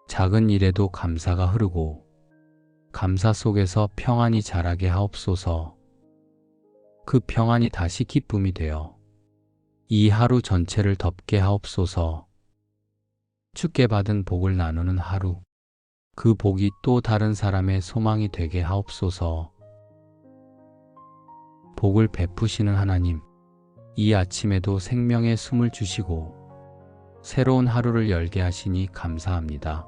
작은 일에도 감사가 흐르고 감사 속에서 평안이 자라게 하옵소서. 그 평안이 다시 기쁨이 되어 이 하루 전체를 덮게 하옵소서. 주께 받은 복을 나누는 하루, 그 복이 또 다른 사람의 소망이 되게 하옵소서. 복을 베푸시는 하나님, 이 아침에도 생명의 숨을 주시고 새로운 하루를 열게 하시니 감사합니다.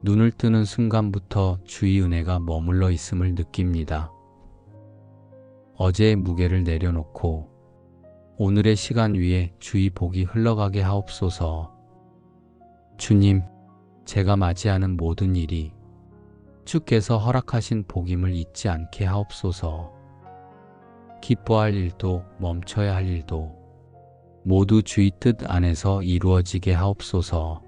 눈을 뜨는 순간부터 주의 은혜가 머물러 있음을 느낍니다. 어제의 무게를 내려놓고 오늘의 시간 위에 주의 복이 흘러가게 하옵소서. 주님, 제가 맞이하는 모든 일이 주께서 허락하신 복임을 잊지 않게 하옵소서. 기뻐할 일도 멈춰야 할 일도 모두 주의 뜻 안에서 이루어지게 하옵소서.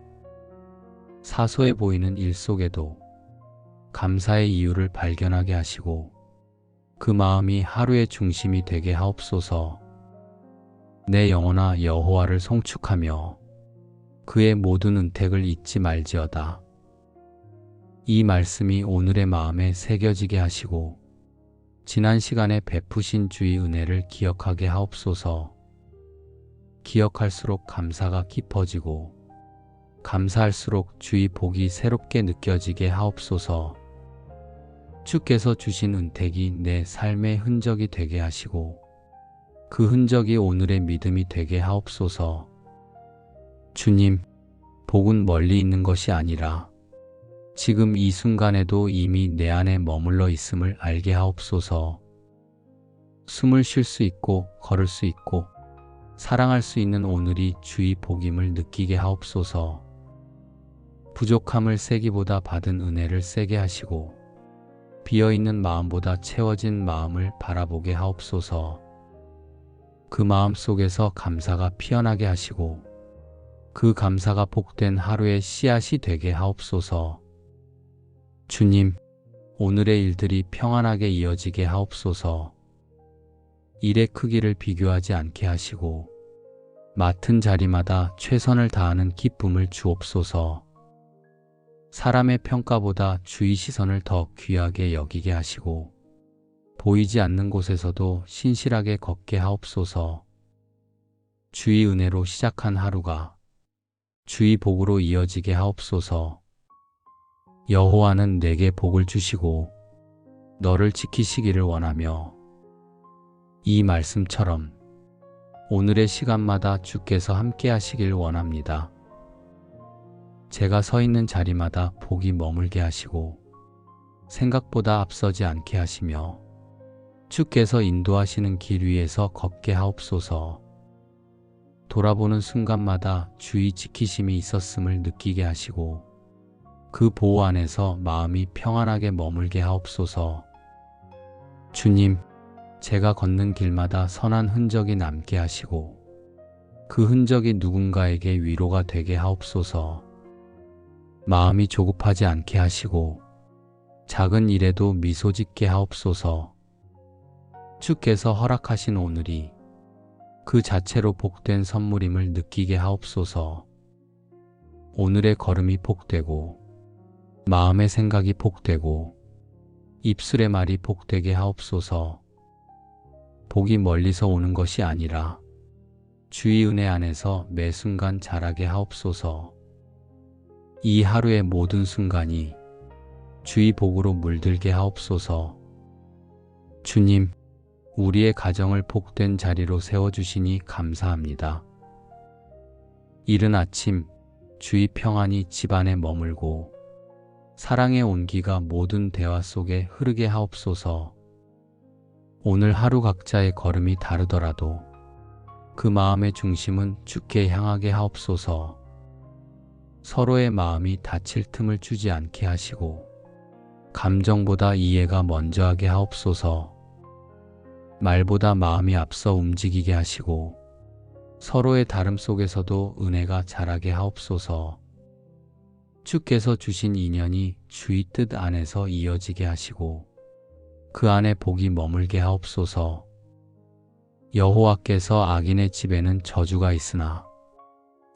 사소해 보이는 일 속에도 감사의 이유를 발견하게 하시고 그 마음이 하루의 중심이 되게 하옵소서. 내 영혼아 여호와를 송축하며 그의 모든 은택을 잊지 말지어다. 이 말씀이 오늘의 마음에 새겨지게 하시고 지난 시간에 베푸신 주의 은혜를 기억하게 하옵소서. 기억할수록 감사가 깊어지고 감사할수록 주의 복이 새롭게 느껴지게 하옵소서. 주께서 주신 은택이 내 삶의 흔적이 되게 하시고 그 흔적이 오늘의 믿음이 되게 하옵소서. 주님, 복은 멀리 있는 것이 아니라 지금 이 순간에도 이미 내 안에 머물러 있음을 알게 하옵소서. 숨을 쉴 수 있고 걸을 수 있고 사랑할 수 있는 오늘이 주의 복임을 느끼게 하옵소서. 부족함을 세기보다 받은 은혜를 세게 하시고 비어있는 마음보다 채워진 마음을 바라보게 하옵소서. 그 마음 속에서 감사가 피어나게 하시고 그 감사가 복된 하루의 씨앗이 되게 하옵소서. 주님, 오늘의 일들이 평안하게 이어지게 하옵소서. 일의 크기를 비교하지 않게 하시고 맡은 자리마다 최선을 다하는 기쁨을 주옵소서. 사람의 평가보다 주의 시선을 더 귀하게 여기게 하시고 보이지 않는 곳에서도 신실하게 걷게 하옵소서. 주의 은혜로 시작한 하루가 주의 복으로 이어지게 하옵소서. 여호와는 내게 복을 주시고 너를 지키시기를 원하며 이 말씀처럼 오늘의 시간마다 주께서 함께 하시길 원합니다. 제가 서 있는 자리마다 복이 머물게 하시고 생각보다 앞서지 않게 하시며 주께서 인도하시는 길 위에서 걷게 하옵소서. 돌아보는 순간마다 주의 지키심이 있었음을 느끼게 하시고 그 보호 안에서 마음이 평안하게 머물게 하옵소서. 주님, 제가 걷는 길마다 선한 흔적이 남게 하시고 그 흔적이 누군가에게 위로가 되게 하옵소서. 마음이 조급하지 않게 하시고 작은 일에도 미소 짓게 하옵소서. 주께서 허락하신 오늘이 그 자체로 복된 선물임을 느끼게 하옵소서. 오늘의 걸음이 복되고 마음의 생각이 복되고 입술의 말이 복되게 하옵소서. 복이 멀리서 오는 것이 아니라 주의 은혜 안에서 매 순간 자라게 하옵소서. 이 하루의 모든 순간이 주의 복으로 물들게 하옵소서. 주님, 우리의 가정을 복된 자리로 세워주시니 감사합니다. 이른 아침 주의 평안이 집안에 머물고 사랑의 온기가 모든 대화 속에 흐르게 하옵소서. 오늘 하루 각자의 걸음이 다르더라도 그 마음의 중심은 주께 향하게 하옵소서. 서로의 마음이 다칠 틈을 주지 않게 하시고 감정보다 이해가 먼저 하게 하옵소서. 말보다 마음이 앞서 움직이게 하시고 서로의 다름 속에서도 은혜가 자라게 하옵소서. 주께서 주신 인연이 주의 뜻 안에서 이어지게 하시고 그 안에 복이 머물게 하옵소서. 여호와께서 악인의 집에는 저주가 있으나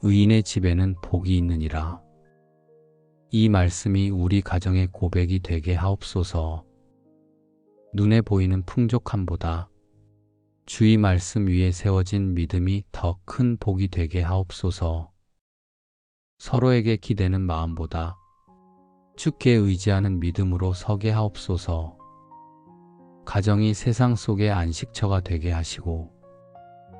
의인의 집에는 복이 있느니라. 이 말씀이 우리 가정의 고백이 되게 하옵소서. 눈에 보이는 풍족함보다 주의 말씀 위에 세워진 믿음이 더 큰 복이 되게 하옵소서. 서로에게 기대는 마음보다 주께 의지하는 믿음으로 서게 하옵소서. 가정이 세상 속의 안식처가 되게 하시고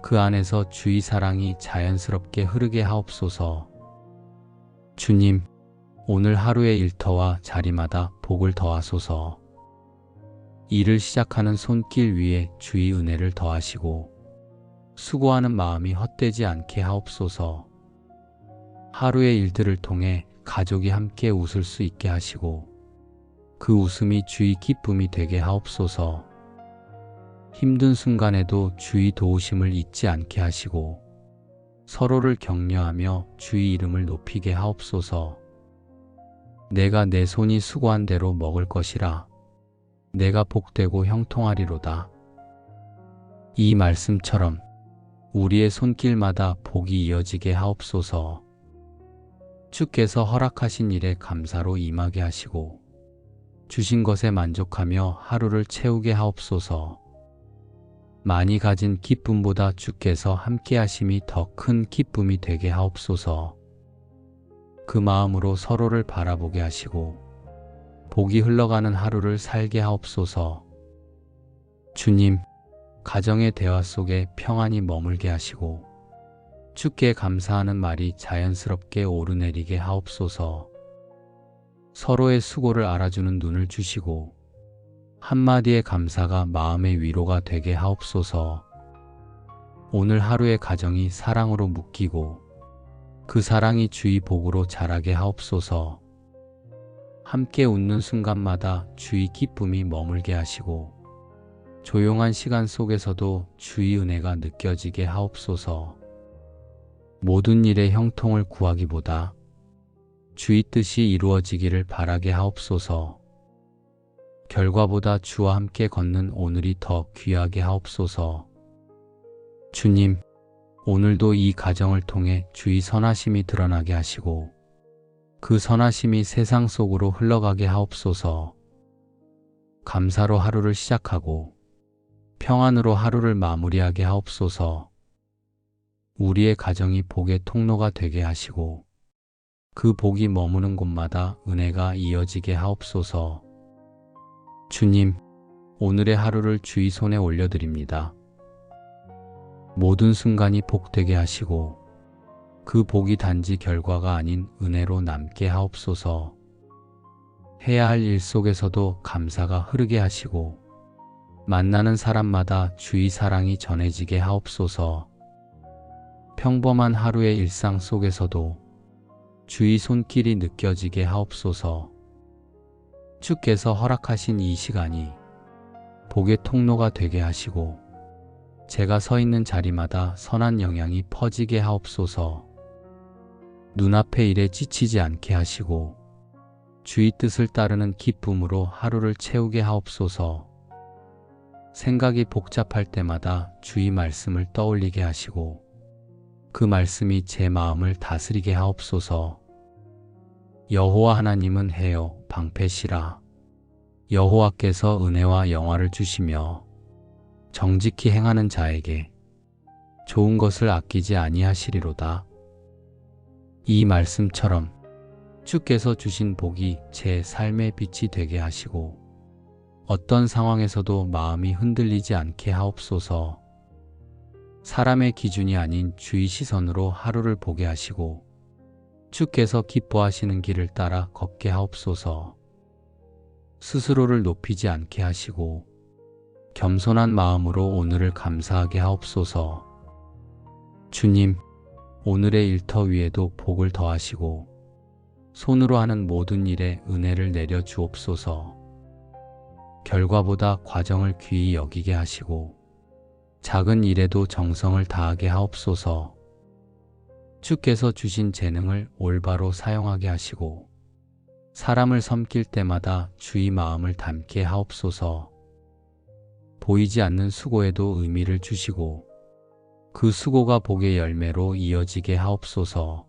그 안에서 주의 사랑이 자연스럽게 흐르게 하옵소서. 주님, 오늘 하루의 일터와 자리마다 복을 더하소서. 일을 시작하는 손길 위에 주의 은혜를 더하시고 수고하는 마음이 헛되지 않게 하옵소서. 하루의 일들을 통해 가족이 함께 웃을 수 있게 하시고 그 웃음이 주의 기쁨이 되게 하옵소서. 힘든 순간에도 주의 도우심을 잊지 않게 하시고 서로를 격려하며 주의 이름을 높이게 하옵소서. 내가 내 손이 수고한 대로 먹을 것이라. 내가 복되고 형통하리로다. 이 말씀처럼 우리의 손길마다 복이 이어지게 하옵소서. 주께서 허락하신 일에 감사로 임하게 하시고 주신 것에 만족하며 하루를 채우게 하옵소서. 많이 가진 기쁨보다 주께서 함께 하심이 더 큰 기쁨이 되게 하옵소서. 그 마음으로 서로를 바라보게 하시고 복이 흘러가는 하루를 살게 하옵소서. 주님, 가정의 대화 속에 평안이 머물게 하시고 주께 감사하는 말이 자연스럽게 오르내리게 하옵소서. 서로의 수고를 알아주는 눈을 주시고 한마디의 감사가 마음의 위로가 되게 하옵소서. 오늘 하루의 가정이 사랑으로 묶이고 그 사랑이 주의 복으로 자라게 하옵소서. 함께 웃는 순간마다 주의 기쁨이 머물게 하시고 조용한 시간 속에서도 주의 은혜가 느껴지게 하옵소서. 모든 일의 형통을 구하기보다 주의 뜻이 이루어지기를 바라게 하옵소서. 결과보다 주와 함께 걷는 오늘이 더 귀하게 하옵소서. 주님, 오늘도 이 가정을 통해 주의 선하심이 드러나게 하시고 그 선하심이 세상 속으로 흘러가게 하옵소서. 감사로 하루를 시작하고 평안으로 하루를 마무리하게 하옵소서. 우리의 가정이 복의 통로가 되게 하시고 그 복이 머무는 곳마다 은혜가 이어지게 하옵소서. 주님, 오늘의 하루를 주의 손에 올려드립니다. 모든 순간이 복되게 하시고 그 복이 단지 결과가 아닌 은혜로 남게 하옵소서. 해야 할 일 속에서도 감사가 흐르게 하시고 만나는 사람마다 주의 사랑이 전해지게 하옵소서. 평범한 하루의 일상 속에서도 주의 손길이 느껴지게 하옵소서. 주께서 허락하신 이 시간이 복의 통로가 되게 하시고 제가 서 있는 자리마다 선한 영향이 퍼지게 하옵소서. 눈앞의 일에 지치지 않게 하시고 주의 뜻을 따르는 기쁨으로 하루를 채우게 하옵소서. 생각이 복잡할 때마다 주의 말씀을 떠올리게 하시고 그 말씀이 제 마음을 다스리게 하옵소서. 여호와 하나님은 해요 방패시라. 여호와께서 은혜와 영화를 주시며 정직히 행하는 자에게 좋은 것을 아끼지 아니하시리로다. 이 말씀처럼 주께서 주신 복이 제 삶의 빛이 되게 하시고 어떤 상황에서도 마음이 흔들리지 않게 하옵소서. 사람의 기준이 아닌 주의 시선으로 하루를 보게 하시고 주께서 기뻐하시는 길을 따라 걷게 하옵소서. 스스로를 높이지 않게 하시고 겸손한 마음으로 오늘을 감사하게 하옵소서. 주님, 오늘의 일터 위에도 복을 더하시고 손으로 하는 모든 일에 은혜를 내려 주옵소서. 결과보다 과정을 귀히 여기게 하시고 작은 일에도 정성을 다하게 하옵소서. 주께서 주신 재능을 올바로 사용하게 하시고 사람을 섬길 때마다 주의 마음을 담게 하옵소서. 보이지 않는 수고에도 의미를 주시고 그 수고가 복의 열매로 이어지게 하옵소서.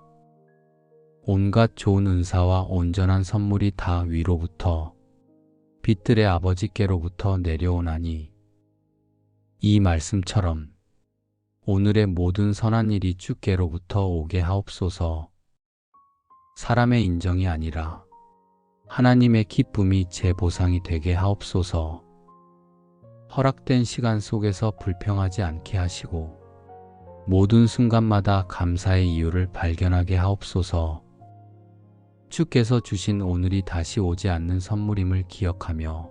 온갖 좋은 은사와 온전한 선물이 다 위로부터 빛들의 아버지께로부터 내려오나니 이 말씀처럼 오늘의 모든 선한 일이 주께로부터 오게 하옵소서. 사람의 인정이 아니라 하나님의 기쁨이 제 보상이 되게 하옵소서. 허락된 시간 속에서 불평하지 않게 하시고 모든 순간마다 감사의 이유를 발견하게 하옵소서. 주께서 주신 오늘이 다시 오지 않는 선물임을 기억하며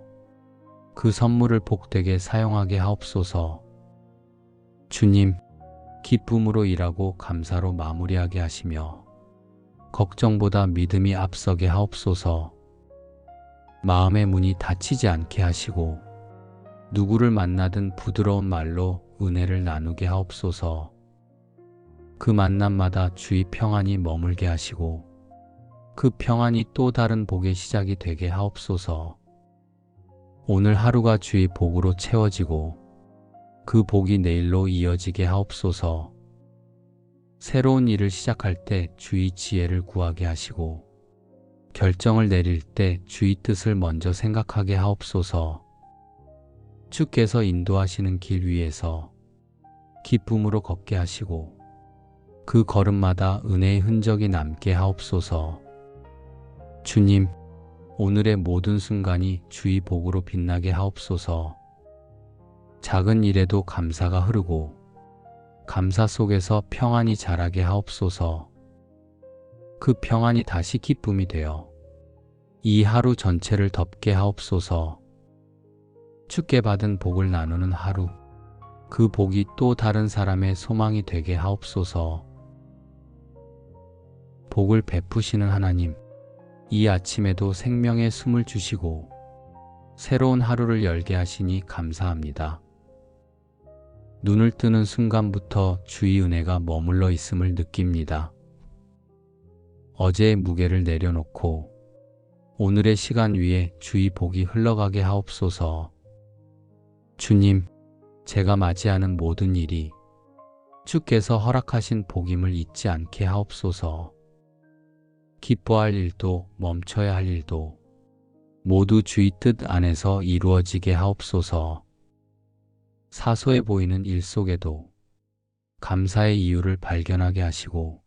그 선물을 복되게 사용하게 하옵소서. 주님, 기쁨으로 일하고 감사로 마무리하게 하시며 걱정보다 믿음이 앞서게 하옵소서. 마음의 문이 닫히지 않게 하시고 누구를 만나든 부드러운 말로 은혜를 나누게 하옵소서. 그 만남마다 주의 평안이 머물게 하시고 그 평안이 또 다른 복의 시작이 되게 하옵소서. 오늘 하루가 주의 복으로 채워지고 그 복이 내일로 이어지게 하옵소서. 새로운 일을 시작할 때 주의 지혜를 구하게 하시고 결정을 내릴 때 주의 뜻을 먼저 생각하게 하옵소서. 주께서 인도하시는 길 위에서 기쁨으로 걷게 하시고 그 걸음마다 은혜의 흔적이 남게 하옵소서. 주님, 오늘의 모든 순간이 주의 복으로 빛나게 하옵소서. 작은 일에도 감사가 흐르고 감사 속에서 평안이 자라게 하옵소서. 그 평안이 다시 기쁨이 되어 이 하루 전체를 덮게 하옵소서. 주께 받은 복을 나누는 하루, 그 복이 또 다른 사람의 소망이 되게 하옵소서. 복을 베푸시는 하나님, 이 아침에도 생명의 숨을 주시고 새로운 하루를 열게 하시니 감사합니다. 눈을 뜨는 순간부터 주의 은혜가 머물러 있음을 느낍니다. 어제의 무게를 내려놓고 오늘의 시간 위에 주의 복이 흘러가게 하옵소서. 주님, 제가 맞이하는 모든 일이 주께서 허락하신 복임을 잊지 않게 하옵소서. 기뻐할 일도 멈춰야 할 일도 모두 주의 뜻 안에서 이루어지게 하옵소서. 사소해 보이는 일 속에도 감사의 이유를 발견하게 하시고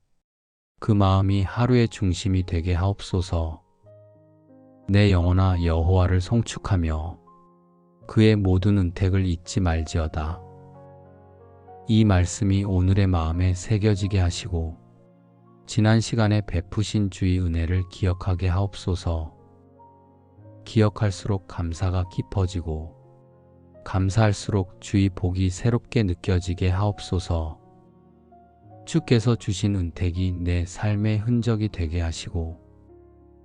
그 마음이 하루의 중심이 되게 하옵소서. 내 영혼아 여호와를 송축하며 그의 모든 은택을 잊지 말지어다. 이 말씀이 오늘의 마음에 새겨지게 하시고 지난 시간에 베푸신 주의 은혜를 기억하게 하옵소서. 기억할수록 감사가 깊어지고 감사할수록 주의 복이 새롭게 느껴지게 하옵소서. 주께서 주신 은택이 내 삶의 흔적이 되게 하시고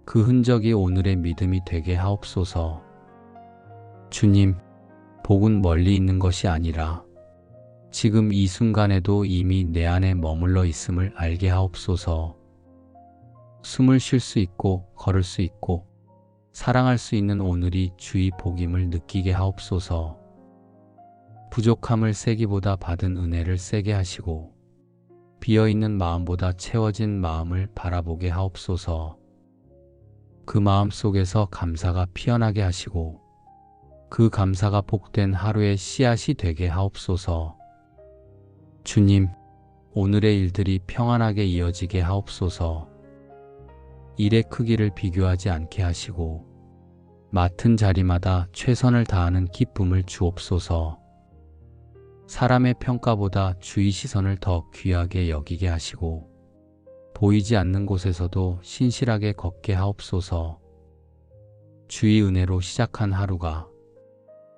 그 흔적이 오늘의 믿음이 되게 하옵소서. 주님, 복은 멀리 있는 것이 아니라 지금 이 순간에도 이미 내 안에 머물러 있음을 알게 하옵소서. 숨을 쉴 수 있고 걸을 수 있고 사랑할 수 있는 오늘이 주의 복임을 느끼게 하옵소서. 부족함을 세기보다 받은 은혜를 세게 하시고 비어있는 마음보다 채워진 마음을 바라보게 하옵소서. 그 마음 속에서 감사가 피어나게 하시고 그 감사가 복된 하루의 씨앗이 되게 하옵소서. 주님, 오늘의 일들이 평안하게 이어지게 하옵소서. 일의 크기를 비교하지 않게 하시고 맡은 자리마다 최선을 다하는 기쁨을 주옵소서. 사람의 평가보다 주의 시선을 더 귀하게 여기게 하시고 보이지 않는 곳에서도 신실하게 걷게 하옵소서. 주의 은혜로 시작한 하루가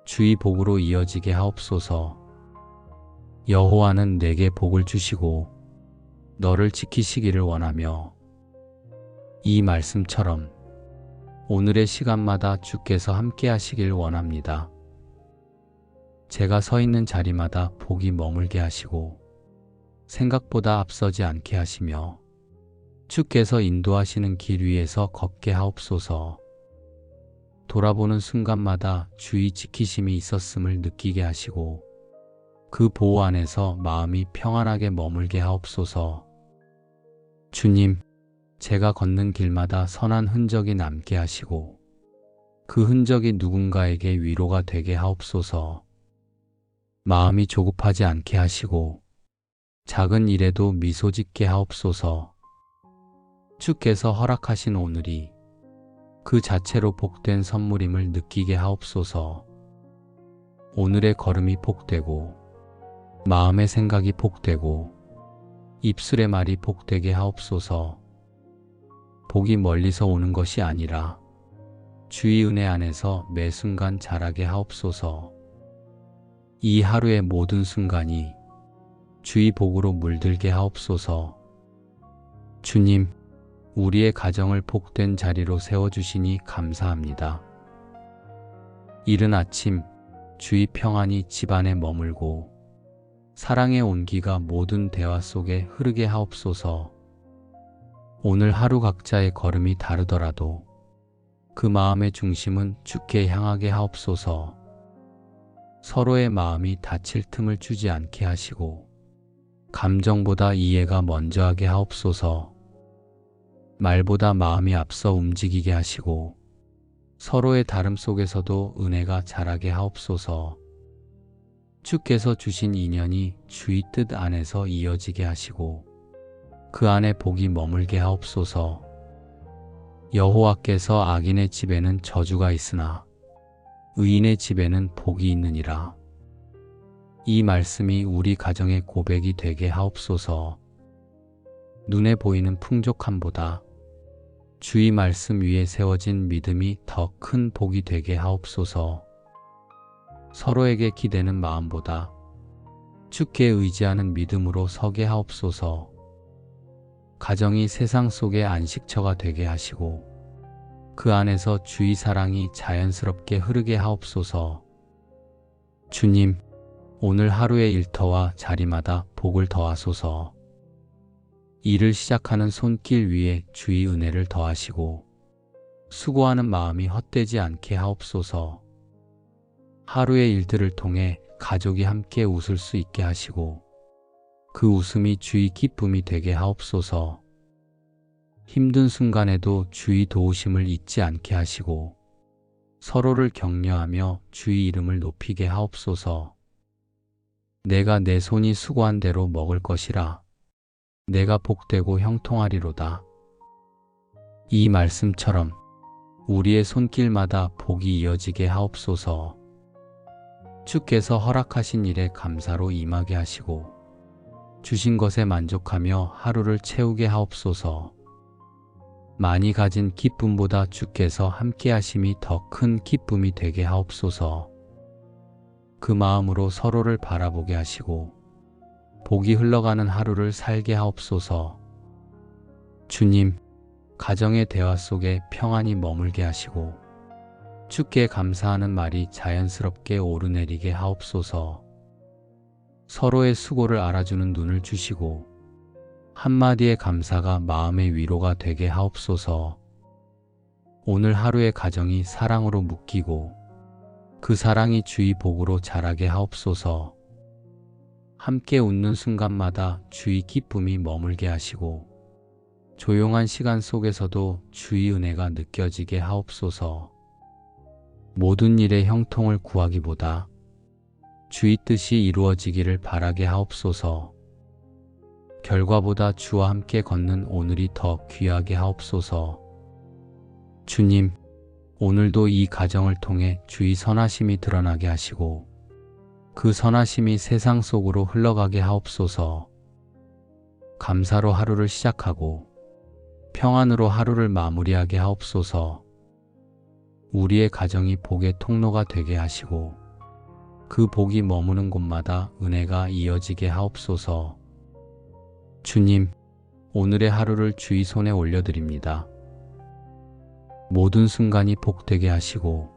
주의 복으로 이어지게 하옵소서. 여호와는 내게 복을 주시고 너를 지키시기를 원하며 이 말씀처럼 오늘의 시간마다 주께서 함께 하시길 원합니다. 제가 서 있는 자리마다 복이 머물게 하시고 생각보다 앞서지 않게 하시며 주께서 인도하시는 길 위에서 걷게 하옵소서. 돌아보는 순간마다 주의 지키심이 있었음을 느끼게 하시고 그 보호 안에서 마음이 평안하게 머물게 하옵소서. 주님, 제가 걷는 길마다 선한 흔적이 남게 하시고 그 흔적이 누군가에게 위로가 되게 하옵소서. 마음이 조급하지 않게 하시고 작은 일에도 미소 짓게 하옵소서. 주께서 허락하신 오늘이 그 자체로 복된 선물임을 느끼게 하옵소서. 오늘의 걸음이 복되고 마음의 생각이 복되고 입술의 말이 복되게 하옵소서. 복이 멀리서 오는 것이 아니라 주의 은혜 안에서 매 순간 자라게 하옵소서. 이 하루의 모든 순간이 주의 복으로 물들게 하옵소서. 주님, 우리의 가정을 복된 자리로 세워주시니 감사합니다. 이른 아침 주의 평안이 집안에 머물고 사랑의 온기가 모든 대화 속에 흐르게 하옵소서. 오늘 하루 각자의 걸음이 다르더라도 그 마음의 중심은 주께 향하게 하옵소서. 서로의 마음이 다칠 틈을 주지 않게 하시고 감정보다 이해가 먼저 하게 하옵소서. 말보다 마음이 앞서 움직이게 하시고 서로의 다름 속에서도 은혜가 자라게 하옵소서. 주께서 주신 인연이 주의 뜻 안에서 이어지게 하시고 그 안에 복이 머물게 하옵소서. 여호와께서 악인의 집에는 저주가 있으나 의인의 집에는 복이 있느니라. 이 말씀이 우리 가정의 고백이 되게 하옵소서. 눈에 보이는 풍족함보다 주의 말씀 위에 세워진 믿음이 더 큰 복이 되게 하옵소서. 서로에게 기대는 마음보다 주께 의지하는 믿음으로 서게 하옵소서. 가정이 세상 속의 안식처가 되게 하시고 그 안에서 주의 사랑이 자연스럽게 흐르게 하옵소서. 주님, 오늘 하루의 일터와 자리마다 복을 더하소서. 일을 시작하는 손길 위에 주의 은혜를 더하시고 수고하는 마음이 헛되지 않게 하옵소서. 하루의 일들을 통해 가족이 함께 웃을 수 있게 하시고 그 웃음이 주의 기쁨이 되게 하옵소서. 힘든 순간에도 주의 도우심을 잊지 않게 하시고 서로를 격려하며 주의 이름을 높이게 하옵소서. 내가 내 손이 수고한 대로 먹을 것이라. 내가 복되고 형통하리로다. 이 말씀처럼 우리의 손길마다 복이 이어지게 하옵소서. 주께서 허락하신 일에 감사로 임하게 하시고 주신 것에 만족하며 하루를 채우게 하옵소서. 많이 가진 기쁨보다 주께서 함께 하심이 더 큰 기쁨이 되게 하옵소서. 그 마음으로 서로를 바라보게 하시고 복이 흘러가는 하루를 살게 하옵소서. 주님, 가정의 대화 속에 평안이 머물게 하시고 주께 감사하는 말이 자연스럽게 오르내리게 하옵소서. 서로의 수고를 알아주는 눈을 주시고 한마디의 감사가 마음의 위로가 되게 하옵소서. 오늘 하루의 가정이 사랑으로 묶이고 그 사랑이 주의 복으로 자라게 하옵소서. 함께 웃는 순간마다 주의 기쁨이 머물게 하시고 조용한 시간 속에서도 주의 은혜가 느껴지게 하옵소서. 모든 일의 형통을 구하기보다 주의 뜻이 이루어지기를 바라게 하옵소서. 결과보다 주와 함께 걷는 오늘이 더 귀하게 하옵소서. 주님, 오늘도 이 가정을 통해 주의 선하심이 드러나게 하시고 그 선하심이 세상 속으로 흘러가게 하옵소서. 감사로 하루를 시작하고 평안으로 하루를 마무리하게 하옵소서. 우리의 가정이 복의 통로가 되게 하시고 그 복이 머무는 곳마다 은혜가 이어지게 하옵소서. 주님, 오늘의 하루를 주의 손에 올려드립니다. 모든 순간이 복되게 하시고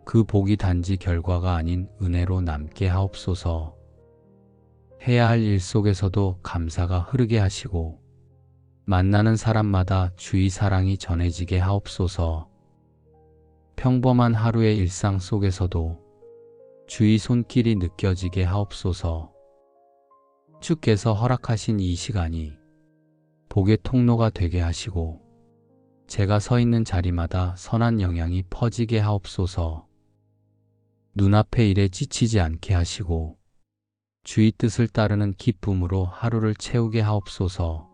그 복이 단지 결과가 아닌 은혜로 남게 하옵소서. 해야 할 일 속에서도 감사가 흐르게 하시고 만나는 사람마다 주의 사랑이 전해지게 하옵소서. 평범한 하루의 일상 속에서도 주의 손길이 느껴지게 하옵소서. 주께서 허락하신 이 시간이 복의 통로가 되게 하시고 제가 서 있는 자리마다 선한 영향이 퍼지게 하옵소서. 눈앞의 일에 지치지 않게 하시고 주의 뜻을 따르는 기쁨으로 하루를 채우게 하옵소서.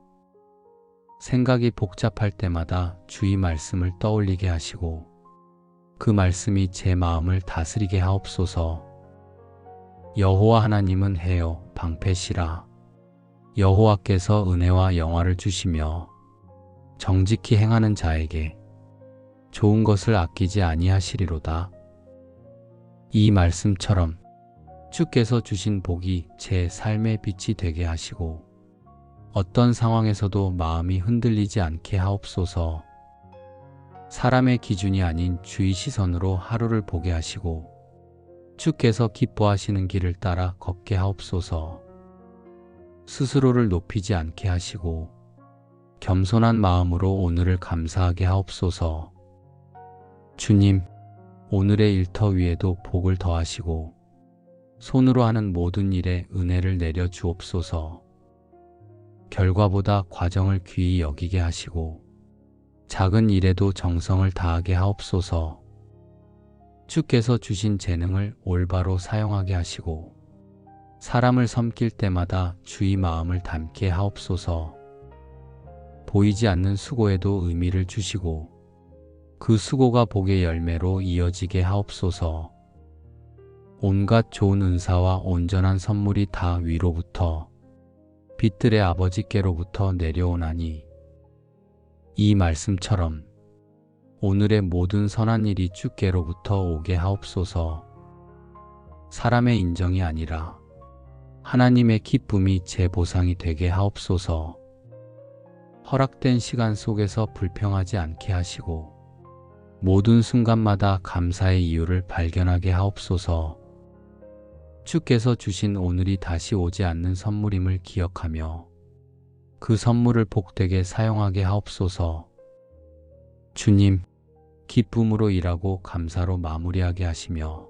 생각이 복잡할 때마다 주의 말씀을 떠올리게 하시고 그 말씀이 제 마음을 다스리게 하옵소서. 여호와 하나님은 해요 방패시라. 여호와께서 은혜와 영화를 주시며 정직히 행하는 자에게 좋은 것을 아끼지 아니하시리로다. 이 말씀처럼 주께서 주신 복이 제 삶의 빛이 되게 하시고 어떤 상황에서도 마음이 흔들리지 않게 하옵소서. 사람의 기준이 아닌 주의 시선으로 하루를 보게 하시고 주께서 기뻐하시는 길을 따라 걷게 하옵소서. 스스로를 높이지 않게 하시고 겸손한 마음으로 오늘을 감사하게 하옵소서. 주님, 오늘의 일터 위에도 복을 더하시고 손으로 하는 모든 일에 은혜를 내려 주옵소서. 결과보다 과정을 귀히 여기게 하시고 작은 일에도 정성을 다하게 하옵소서. 주께서 주신 재능을 올바로 사용하게 하시고 사람을 섬길 때마다 주의 마음을 담게 하옵소서. 보이지 않는 수고에도 의미를 주시고 그 수고가 복의 열매로 이어지게 하옵소서. 온갖 좋은 은사와 온전한 선물이 다 위로부터 빛들의 아버지께로부터 내려오나니 이 말씀처럼 오늘의 모든 선한 일이 주께로부터 오게 하옵소서. 사람의 인정이 아니라 하나님의 기쁨이 제 보상이 되게 하옵소서. 허락된 시간 속에서 불평하지 않게 하시고 모든 순간마다 감사의 이유를 발견하게 하옵소서. 주께서 주신 오늘이 다시 오지 않는 선물임을 기억하며 그 선물을 복되게 사용하게 하옵소서. 주님, 기쁨으로 일하고 감사로 마무리하게 하시며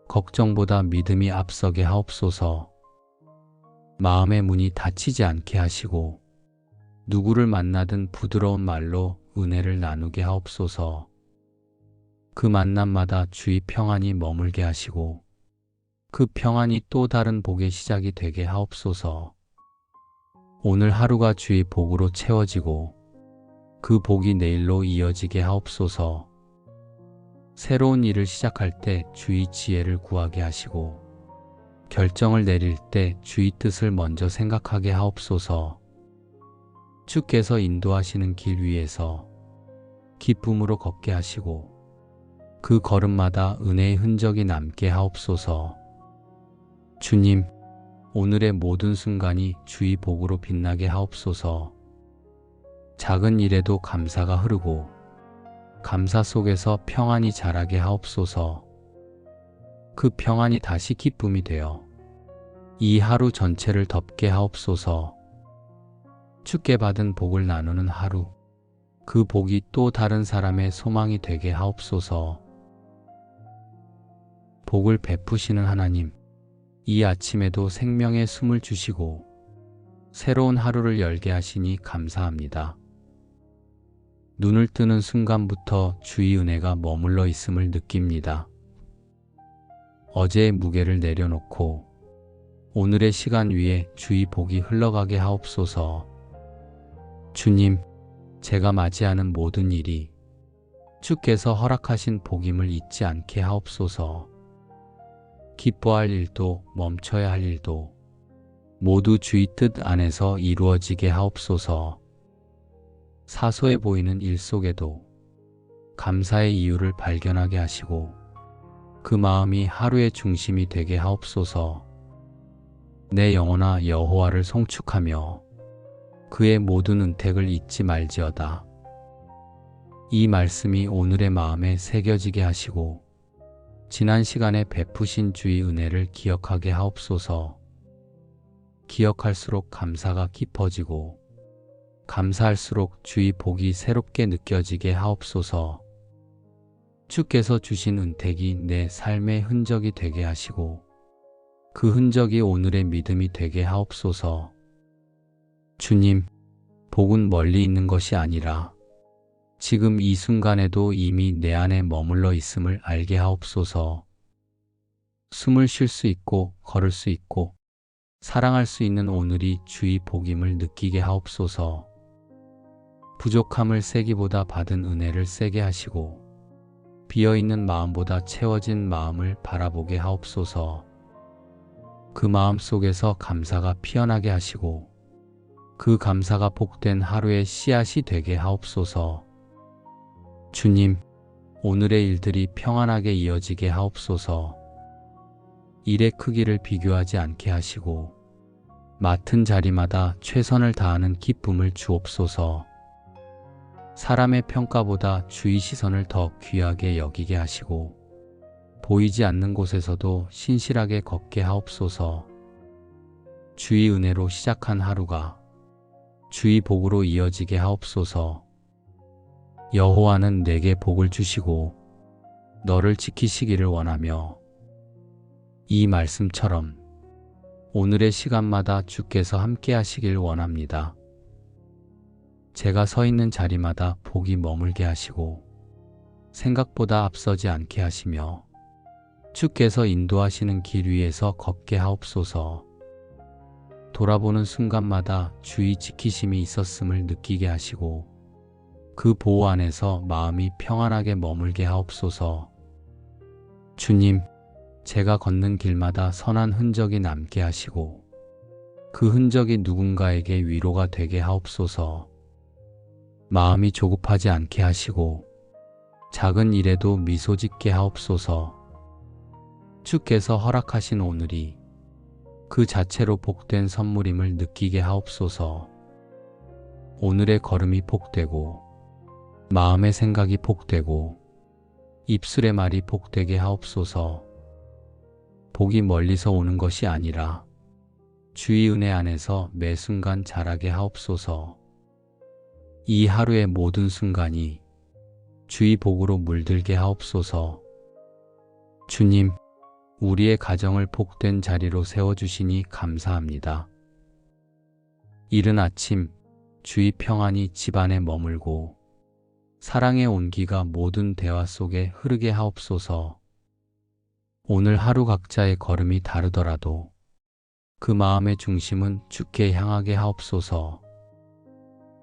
걱정보다 믿음이 앞서게 하옵소서. 마음의 문이 닫히지 않게 하시고 누구를 만나든 부드러운 말로 은혜를 나누게 하옵소서. 그 만남마다 주의 평안이 머물게 하시고 그 평안이 또 다른 복의 시작이 되게 하옵소서. 오늘 하루가 주의 복으로 채워지고 그 복이 내일로 이어지게 하옵소서. 새로운 일을 시작할 때 주의 지혜를 구하게 하시고 결정을 내릴 때 주의 뜻을 먼저 생각하게 하옵소서. 주께서 인도하시는 길 위에서 기쁨으로 걷게 하시고 그 걸음마다 은혜의 흔적이 남게 하옵소서. 주님, 오늘의 모든 순간이 주의 복으로 빛나게 하옵소서. 작은 일에도 감사가 흐르고 감사 속에서 평안이 자라게 하옵소서. 그 평안이 다시 기쁨이 되어 이 하루 전체를 덮게 하옵소서. 주께 받은 복을 나누는 하루, 그 복이 또 다른 사람의 소망이 되게 하옵소서. 복을 베푸시는 하나님, 이 아침에도 생명의 숨을 주시고 새로운 하루를 열게 하시니 감사합니다. 눈을 뜨는 순간부터 주의 은혜가 머물러 있음을 느낍니다. 어제의 무게를 내려놓고 오늘의 시간 위에 주의 복이 흘러가게 하옵소서. 주님, 제가 맞이하는 모든 일이 주께서 허락하신 복임을 잊지 않게 하옵소서. 기뻐할 일도 멈춰야 할 일도 모두 주의 뜻 안에서 이루어지게 하옵소서. 사소해 보이는 일 속에도 감사의 이유를 발견하게 하시고 그 마음이 하루의 중심이 되게 하옵소서. 내 영혼아 여호와를 송축하며 그의 모든 은택을 잊지 말지어다. 이 말씀이 오늘의 마음에 새겨지게 하시고 지난 시간에 베푸신 주의 은혜를 기억하게 하옵소서. 기억할수록 감사가 깊어지고 감사할수록 주의 복이 새롭게 느껴지게 하옵소서. 주께서 주신 은택이 내 삶의 흔적이 되게 하시고 그 흔적이 오늘의 믿음이 되게 하옵소서. 주님, 복은 멀리 있는 것이 아니라 지금 이 순간에도 이미 내 안에 머물러 있음을 알게 하옵소서. 숨을 쉴 수 있고 걸을 수 있고 사랑할 수 있는 오늘이 주의 복임을 느끼게 하옵소서. 부족함을 세기보다 받은 은혜를 세게 하시고 비어있는 마음보다 채워진 마음을 바라보게 하옵소서. 그 마음 속에서 감사가 피어나게 하시고 그 감사가 복된 하루의 씨앗이 되게 하옵소서. 주님, 오늘의 일들이 평안하게 이어지게 하옵소서. 일의 크기를 비교하지 않게 하시고 맡은 자리마다 최선을 다하는 기쁨을 주옵소서. 사람의 평가보다 주의 시선을 더 귀하게 여기게 하시고 보이지 않는 곳에서도 신실하게 걷게 하옵소서. 주의 은혜로 시작한 하루가 주의 복으로 이어지게 하옵소서. 여호와는 내게 복을 주시고 너를 지키시기를 원하며 이 말씀처럼 오늘의 시간마다 주께서 함께 하시길 원합니다. 제가 서 있는 자리마다 복이 머물게 하시고 생각보다 앞서지 않게 하시며 주께서 인도하시는 길 위에서 걷게 하옵소서. 돌아보는 순간마다 주의 지키심이 있었음을 느끼게 하시고 그 보호 안에서 마음이 평안하게 머물게 하옵소서. 주님, 제가 걷는 길마다 선한 흔적이 남게 하시고 그 흔적이 누군가에게 위로가 되게 하옵소서. 마음이 조급하지 않게 하시고 작은 일에도 미소 짓게 하옵소서. 주께서 허락하신 오늘이 그 자체로 복된 선물임을 느끼게 하옵소서. 오늘의 걸음이 복되고 마음의 생각이 복되고 입술의 말이 복되게 하옵소서. 복이 멀리서 오는 것이 아니라 주의 은혜 안에서 매 순간 자라게 하옵소서. 이 하루의 모든 순간이 주의 복으로 물들게 하옵소서. 주님, 우리의 가정을 복된 자리로 세워주시니 감사합니다. 이른 아침 주의 평안이 집안에 머물고 사랑의 온기가 모든 대화 속에 흐르게 하옵소서. 오늘 하루 각자의 걸음이 다르더라도 그 마음의 중심은 주께 향하게 하옵소서.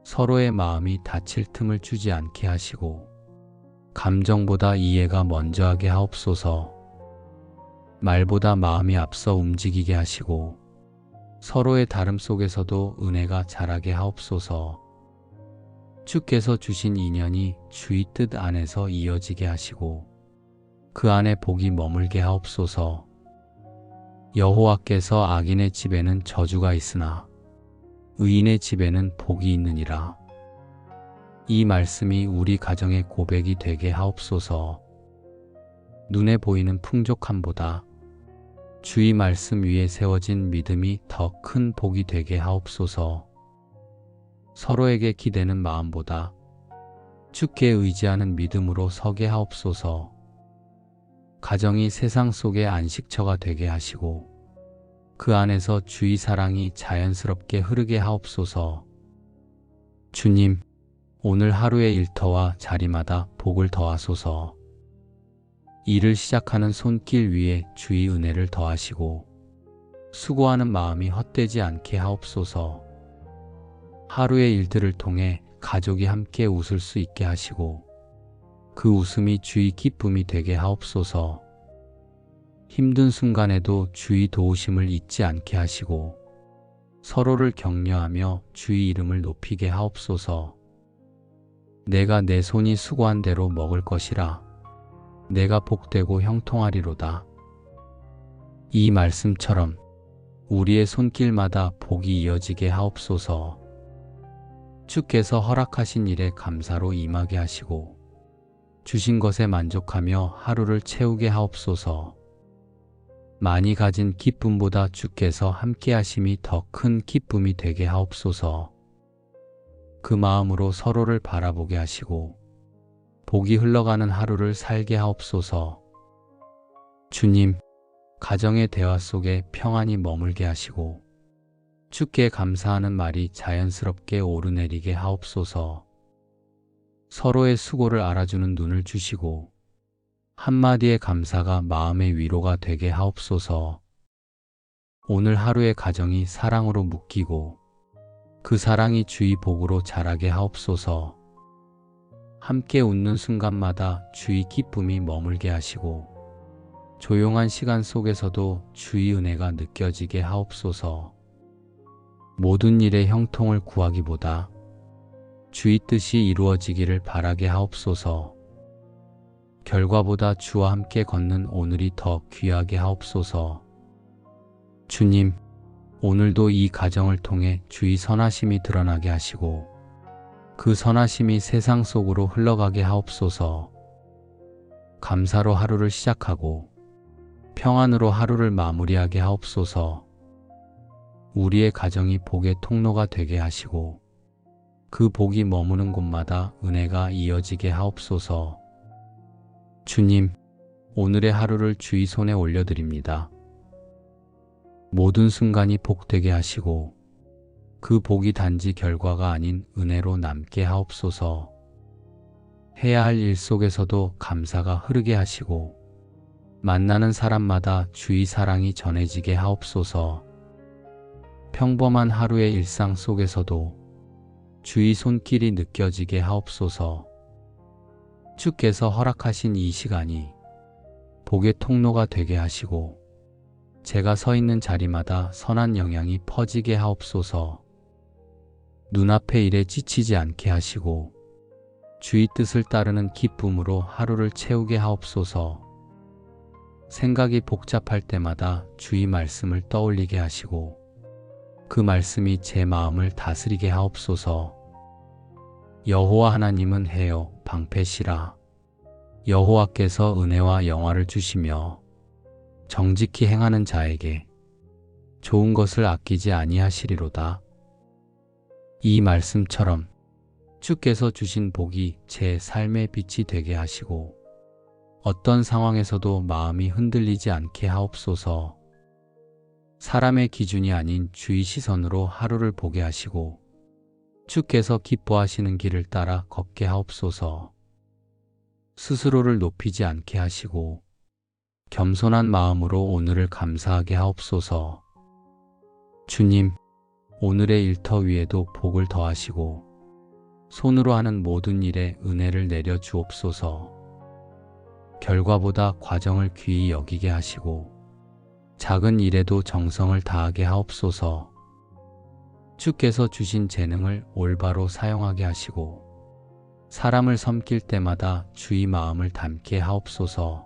서로의 마음이 다칠 틈을 주지 않게 하시고 감정보다 이해가 먼저 하게 하옵소서. 말보다 마음이 앞서 움직이게 하시고 서로의 다름 속에서도 은혜가 자라게 하옵소서. 주께서 주신 인연이 주의 뜻 안에서 이어지게 하시고 그 안에 복이 머물게 하옵소서. 여호와께서 악인의 집에는 저주가 있으나 의인의 집에는 복이 있느니라. 이 말씀이 우리 가정의 고백이 되게 하옵소서. 눈에 보이는 풍족함보다 주의 말씀 위에 세워진 믿음이 더 큰 복이 되게 하옵소서. 서로에게 기대는 마음보다 주께 의지하는 믿음으로 서게 하옵소서. 가정이 세상 속의 안식처가 되게 하시고 그 안에서 주의 사랑이 자연스럽게 흐르게 하옵소서. 주님, 오늘 하루의 일터와 자리마다 복을 더하소서. 일을 시작하는 손길 위에 주의 은혜를 더하시고 수고하는 마음이 헛되지 않게 하옵소서. 하루의 일들을 통해 가족이 함께 웃을 수 있게 하시고 그 웃음이 주의 기쁨이 되게 하옵소서. 힘든 순간에도 주의 도우심을 잊지 않게 하시고 서로를 격려하며 주의 이름을 높이게 하옵소서. 내가 내 손이 수고한 대로 먹을 것이라. 내가 복되고 형통하리로다. 이 말씀처럼 우리의 손길마다 복이 이어지게 하옵소서. 주께서 허락하신 일에 감사로 임하게 하시고 주신 것에 만족하며 하루를 채우게 하옵소서. 많이 가진 기쁨보다 주께서 함께 하심이 더 큰 기쁨이 되게 하옵소서. 그 마음으로 서로를 바라보게 하시고 복이 흘러가는 하루를 살게 하옵소서. 주님, 가정의 대화 속에 평안이 머물게 하시고 주께 감사하는 말이 자연스럽게 오르내리게 하옵소서. 서로의 수고를 알아주는 눈을 주시고 한마디의 감사가 마음의 위로가 되게 하옵소서. 오늘 하루의 가정이 사랑으로 묶이고 그 사랑이 주의 복으로 자라게 하옵소서. 함께 웃는 순간마다 주의 기쁨이 머물게 하시고 조용한 시간 속에서도 주의 은혜가 느껴지게 하옵소서. 모든 일의 형통을 구하기보다 주의 뜻이 이루어지기를 바라게 하옵소서. 결과보다 주와 함께 걷는 오늘이 더 귀하게 하옵소서. 주님, 오늘도 이 가정을 통해 주의 선하심이 드러나게 하시고 그 선하심이 세상 속으로 흘러가게 하옵소서. 감사로 하루를 시작하고 평안으로 하루를 마무리하게 하옵소서. 우리의 가정이 복의 통로가 되게 하시고 그 복이 머무는 곳마다 은혜가 이어지게 하옵소서. 주님, 오늘의 하루를 주의 손에 올려드립니다. 모든 순간이 복되게 하시고 그 복이 단지 결과가 아닌 은혜로 남게 하옵소서. 해야 할 일 속에서도 감사가 흐르게 하시고 만나는 사람마다 주의 사랑이 전해지게 하옵소서. 평범한 하루의 일상 속에서도 주의 손길이 느껴지게 하옵소서. 주께서 허락하신 이 시간이 복의 통로가 되게 하시고 제가 서 있는 자리마다 선한 영향이 퍼지게 하옵소서. 눈앞의 일에 지치지 않게 하시고 주의 뜻을 따르는 기쁨으로 하루를 채우게 하옵소서. 생각이 복잡할 때마다 주의 말씀을 떠올리게 하시고 그 말씀이 제 마음을 다스리게 하옵소서. 여호와 하나님은 해요 방패시라. 여호와께서 은혜와 영화를 주시며 정직히 행하는 자에게 좋은 것을 아끼지 아니하시리로다. 이 말씀처럼 주께서 주신 복이 제 삶의 빛이 되게 하시고 어떤 상황에서도 마음이 흔들리지 않게 하옵소서. 사람의 기준이 아닌 주의 시선으로 하루를 보게 하시고 주께서 기뻐하시는 길을 따라 걷게 하옵소서. 스스로를 높이지 않게 하시고 겸손한 마음으로 오늘을 감사하게 하옵소서. 주님, 오늘의 일터 위에도 복을 더하시고 손으로 하는 모든 일에 은혜를 내려 주옵소서. 결과보다 과정을 귀히 여기게 하시고 작은 일에도 정성을 다하게 하옵소서. 주께서 주신 재능을 올바로 사용하게 하시고 사람을 섬길 때마다 주의 마음을 담게 하옵소서.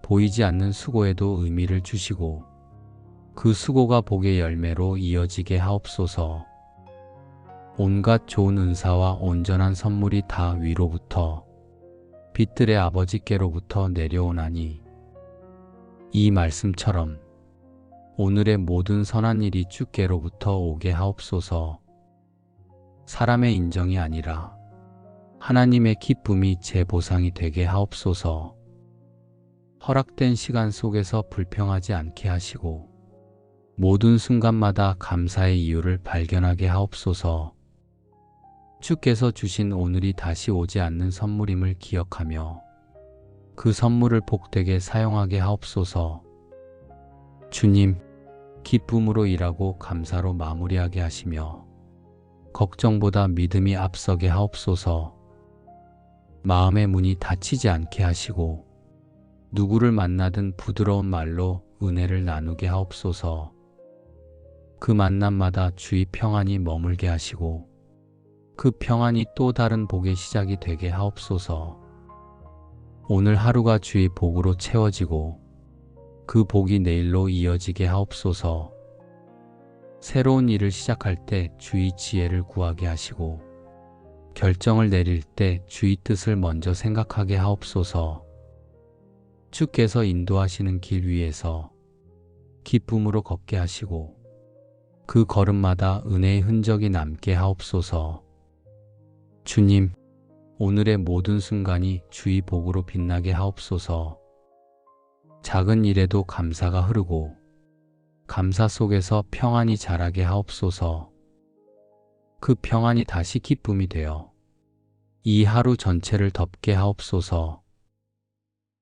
보이지 않는 수고에도 의미를 주시고 그 수고가 복의 열매로 이어지게 하옵소서. 온갖 좋은 은사와 온전한 선물이 다 위로부터 빛들의 아버지께로부터 내려오나니 이 말씀처럼 오늘의 모든 선한 일이 주께로부터 오게 하옵소서. 사람의 인정이 아니라 하나님의 기쁨이 제 보상이 되게 하옵소서. 허락된 시간 속에서 불평하지 않게 하시고 모든 순간마다 감사의 이유를 발견하게 하옵소서. 주께서 주신 오늘이 다시 오지 않는 선물임을 기억하며 그 선물을 복되게 사용하게 하옵소서. 주님, 기쁨으로 일하고 감사로 마무리하게 하시며 걱정보다 믿음이 앞서게 하옵소서. 마음의 문이 닫히지 않게 하시고 누구를 만나든 부드러운 말로 은혜를 나누게 하옵소서. 그 만남마다 주의 평안이 머물게 하시고 그 평안이 또 다른 복의 시작이 되게 하옵소서. 오늘 하루가 주의 복으로 채워지고 그 복이 내일로 이어지게 하옵소서. 새로운 일을 시작할 때 주의 지혜를 구하게 하시고 결정을 내릴 때 주의 뜻을 먼저 생각하게 하옵소서. 주께서 인도하시는 길 위에서 기쁨으로 걷게 하시고 그 걸음마다 은혜의 흔적이 남게 하옵소서. 주님, 오늘의 모든 순간이 주의 복으로 빛나게 하옵소서. 작은 일에도 감사가 흐르고 감사 속에서 평안이 자라게 하옵소서. 그 평안이 다시 기쁨이 되어 이 하루 전체를 덮게 하옵소서.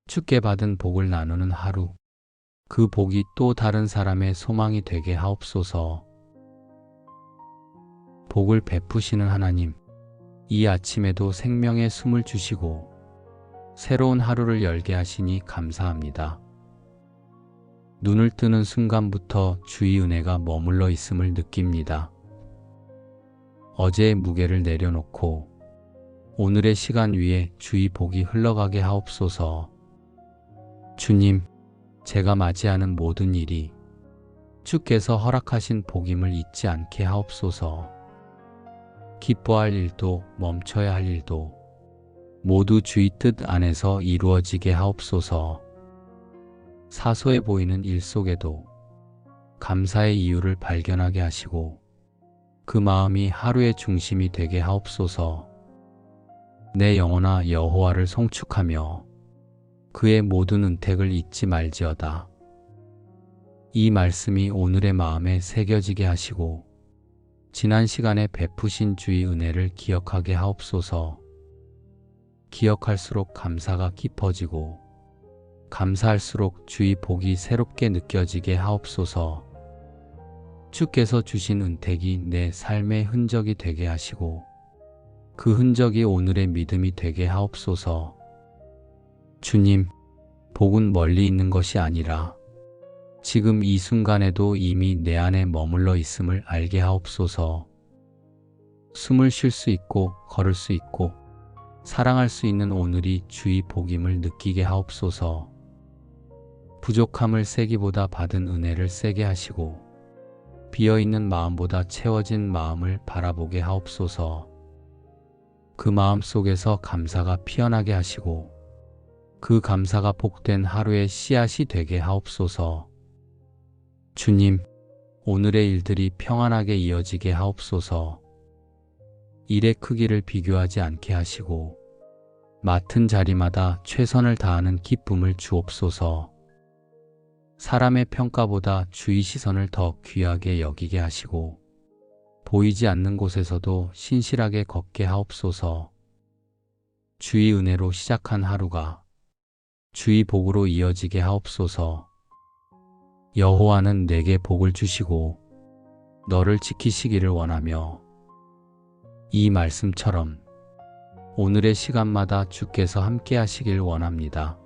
주께 받은 복을 나누는 하루, 그 복이 또 다른 사람의 소망이 되게 하옵소서. 복을 베푸시는 하나님, 이 아침에도 생명의 숨을 주시고 새로운 하루를 열게 하시니 감사합니다. 눈을 뜨는 순간부터 주의 은혜가 머물러 있음을 느낍니다. 어제의 무게를 내려놓고 오늘의 시간 위에 주의 복이 흘러가게 하옵소서. 주님, 제가 맞이하는 모든 일이 주께서 허락하신 복임을 잊지 않게 하옵소서. 기뻐할 일도 멈춰야 할 일도 모두 주의 뜻 안에서 이루어지게 하옵소서. 사소해 보이는 일 속에도 감사의 이유를 발견하게 하시고 그 마음이 하루의 중심이 되게 하옵소서. 내 영혼아 여호와를 송축하며 그의 모든 은택을 잊지 말지어다. 이 말씀이 오늘의 마음에 새겨지게 하시고 지난 시간에 베푸신 주의 은혜를 기억하게 하옵소서. 기억할수록 감사가 깊어지고 감사할수록 주의 복이 새롭게 느껴지게 하옵소서. 주께서 주신 은택이 내 삶의 흔적이 되게 하시고 그 흔적이 오늘의 믿음이 되게 하옵소서. 주님, 복은 멀리 있는 것이 아니라 지금 이 순간에도 이미 내 안에 머물러 있음을 알게 하옵소서. 숨을 쉴 수 있고 걸을 수 있고 사랑할 수 있는 오늘이 주의 복임을 느끼게 하옵소서. 부족함을 세기보다 받은 은혜를 세게 하시고 비어있는 마음보다 채워진 마음을 바라보게 하옵소서. 그 마음 속에서 감사가 피어나게 하시고 그 감사가 복된 하루의 씨앗이 되게 하옵소서. 주님, 오늘의 일들이 평안하게 이어지게 하옵소서. 일의 크기를 비교하지 않게 하시고 맡은 자리마다 최선을 다하는 기쁨을 주옵소서. 사람의 평가보다 주의 시선을 더 귀하게 여기게 하시고 보이지 않는 곳에서도 신실하게 걷게 하옵소서. 주의 은혜로 시작한 하루가 주의 복으로 이어지게 하옵소서. 여호와는 내게 복을 주시고 너를 지키시기를 원하며 이 말씀처럼 오늘의 시간마다 주께서 함께 하시길 원합니다.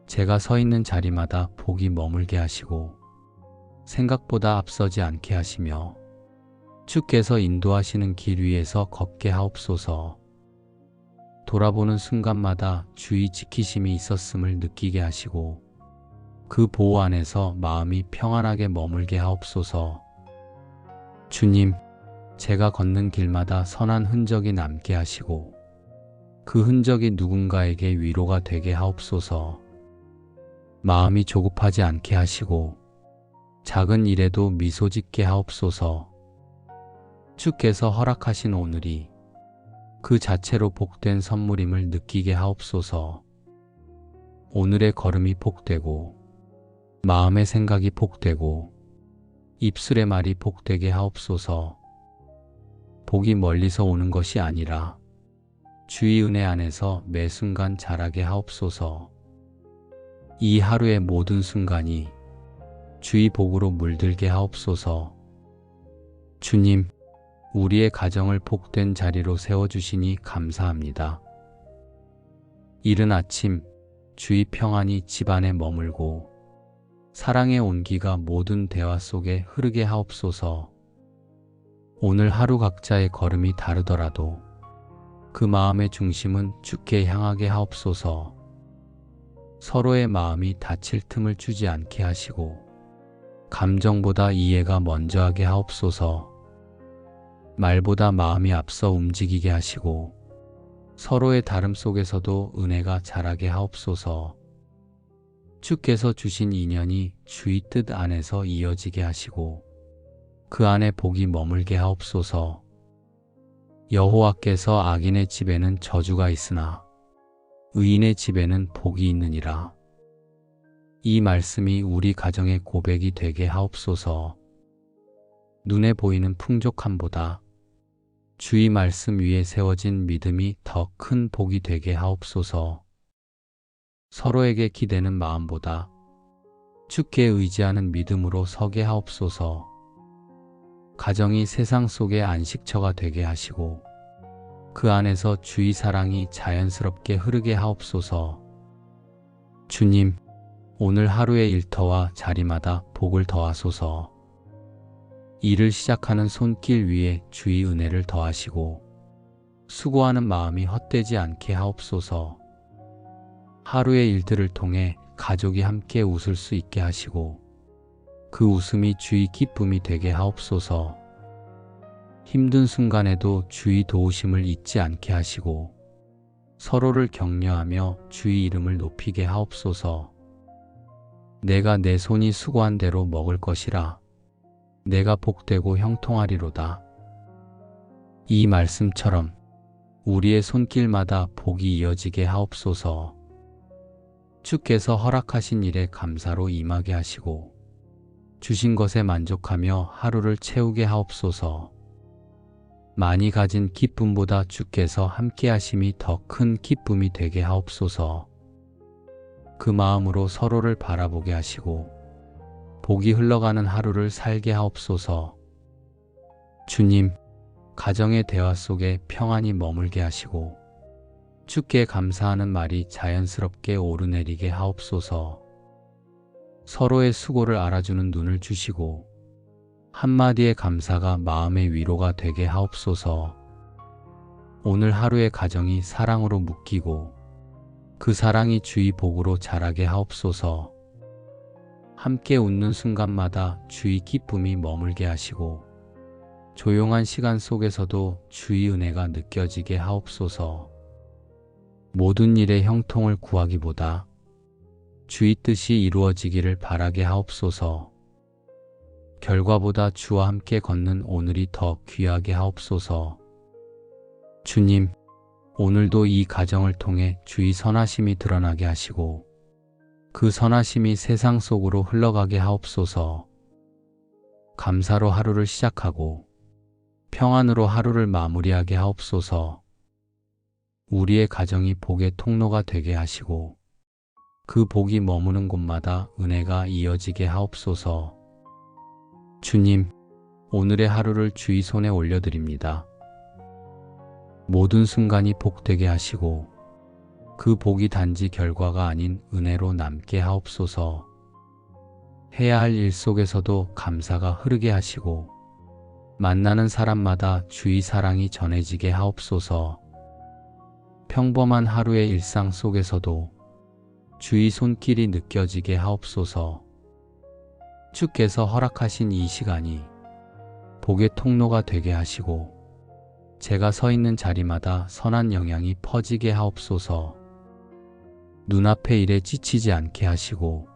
제가 서 있는 자리마다 복이 머물게 하시고 생각보다 앞서지 않게 하시며 주께서 인도하시는 길 위에서 걷게 하옵소서. 돌아보는 순간마다 주의 지키심이 있었음을 느끼게 하시고 그 보호 안에서 마음이 평안하게 머물게 하옵소서. 주님, 제가 걷는 길마다 선한 흔적이 남게 하시고 그 흔적이 누군가에게 위로가 되게 하옵소서. 마음이 조급하지 않게 하시고 작은 일에도 미소 짓게 하옵소서. 주께서 허락하신 오늘이 그 자체로 복된 선물임을 느끼게 하옵소서. 오늘의 걸음이 복되고 마음의 생각이 복되고 입술의 말이 복되게 하옵소서. 복이 멀리서 오는 것이 아니라 주의 은혜 안에서 매 순간 자라게 하옵소서. 이 하루의 모든 순간이 주의 복으로 물들게 하옵소서. 주님, 우리의 가정을 복된 자리로 세워주시니 감사합니다. 이른 아침 주의 평안이 집안에 머물고 사랑의 온기가 모든 대화 속에 흐르게 하옵소서. 오늘 하루 각자의 걸음이 다르더라도 그 마음의 중심은 주께 향하게 하옵소서. 서로의 마음이 다칠 틈을 주지 않게 하시고 감정보다 이해가 먼저 하게 하옵소서. 말보다 마음이 앞서 움직이게 하시고 서로의 다름 속에서도 은혜가 자라게 하옵소서. 주께서 주신 인연이 주의 뜻 안에서 이어지게 하시고 그 안에 복이 머물게 하옵소서. 여호와께서 악인의 집에는 저주가 있으나 의인의 집에는 복이 있느니라. 이 말씀이 우리 가정의 고백이 되게 하옵소서. 눈에 보이는 풍족함보다 주의 말씀 위에 세워진 믿음이 더 큰 복이 되게 하옵소서. 서로에게 기대는 마음보다 주께 의지하는 믿음으로 서게 하옵소서. 가정이 세상 속의 안식처가 되게 하시고 그 안에서 주의 사랑이 자연스럽게 흐르게 하옵소서. 주님, 오늘 하루의 일터와 자리마다 복을 더하소서. 일을 시작하는 손길 위에 주의 은혜를 더하시고 수고하는 마음이 헛되지 않게 하옵소서. 하루의 일들을 통해 가족이 함께 웃을 수 있게 하시고 그 웃음이 주의 기쁨이 되게 하옵소서. 힘든 순간에도 주의 도우심을 잊지 않게 하시고 서로를 격려하며 주의 이름을 높이게 하옵소서. 내가 내 손이 수고한 대로 먹을 것이라. 내가 복되고 형통하리로다. 이 말씀처럼 우리의 손길마다 복이 이어지게 하옵소서. 주께서 허락하신 일에 감사로 임하게 하시고 주신 것에 만족하며 하루를 채우게 하옵소서. 많이 가진 기쁨보다 주께서 함께 하심이 더 큰 기쁨이 되게 하옵소서. 그 마음으로 서로를 바라보게 하시고 복이 흘러가는 하루를 살게 하옵소서. 주님, 가정의 대화 속에 평안이 머물게 하시고 주께 감사하는 말이 자연스럽게 오르내리게 하옵소서. 서로의 수고를 알아주는 눈을 주시고 한마디의 감사가 마음의 위로가 되게 하옵소서. 오늘 하루의 가정이 사랑으로 묶이고 그 사랑이 주의 복으로 자라게 하옵소서. 함께 웃는 순간마다 주의 기쁨이 머물게 하시고 조용한 시간 속에서도 주의 은혜가 느껴지게 하옵소서. 모든 일에 형통을 구하기보다 주의 뜻이 이루어지기를 바라게 하옵소서. 결과보다 주와 함께 걷는 오늘이 더 귀하게 하옵소서. 주님, 오늘도 이 가정을 통해 주의 선하심이 드러나게 하시고 그 선하심이 세상 속으로 흘러가게 하옵소서. 감사로 하루를 시작하고 평안으로 하루를 마무리하게 하옵소서. 우리의 가정이 복의 통로가 되게 하시고 그 복이 머무는 곳마다 은혜가 이어지게 하옵소서. 주님, 오늘의 하루를 주의 손에 올려드립니다. 모든 순간이 복되게 하시고 그 복이 단지 결과가 아닌 은혜로 남게 하옵소서. 해야 할 일 속에서도 감사가 흐르게 하시고 만나는 사람마다 주의 사랑이 전해지게 하옵소서. 평범한 하루의 일상 속에서도 주의 손길이 느껴지게 하옵소서. 주께서 허락하신 이 시간이 복의 통로가 되게 하시고 제가 서 있는 자리마다 선한 영향이 퍼지게 하옵소서. 눈앞의 일에 지치지 않게 하시고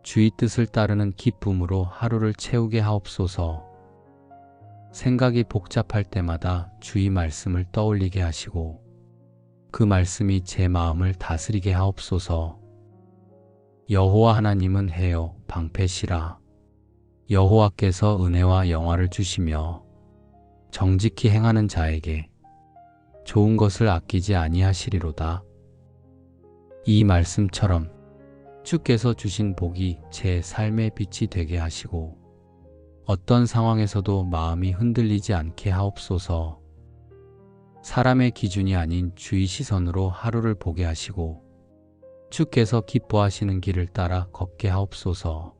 주의 뜻을 따르는 기쁨으로 하루를 채우게 하옵소서. 생각이 복잡할 때마다 주의 말씀을 떠올리게 하시고 그 말씀이 제 마음을 다스리게 하옵소서. 여호와 하나님은 해요 방패시라. 여호와께서 은혜와 영화를 주시며 정직히 행하는 자에게 좋은 것을 아끼지 아니하시리로다. 이 말씀처럼 주께서 주신 복이 제 삶의 빛이 되게 하시고 어떤 상황에서도 마음이 흔들리지 않게 하옵소서. 사람의 기준이 아닌 주의 시선으로 하루를 보게 하시고 주께서 기뻐하시는 길을 따라 걷게 하옵소서.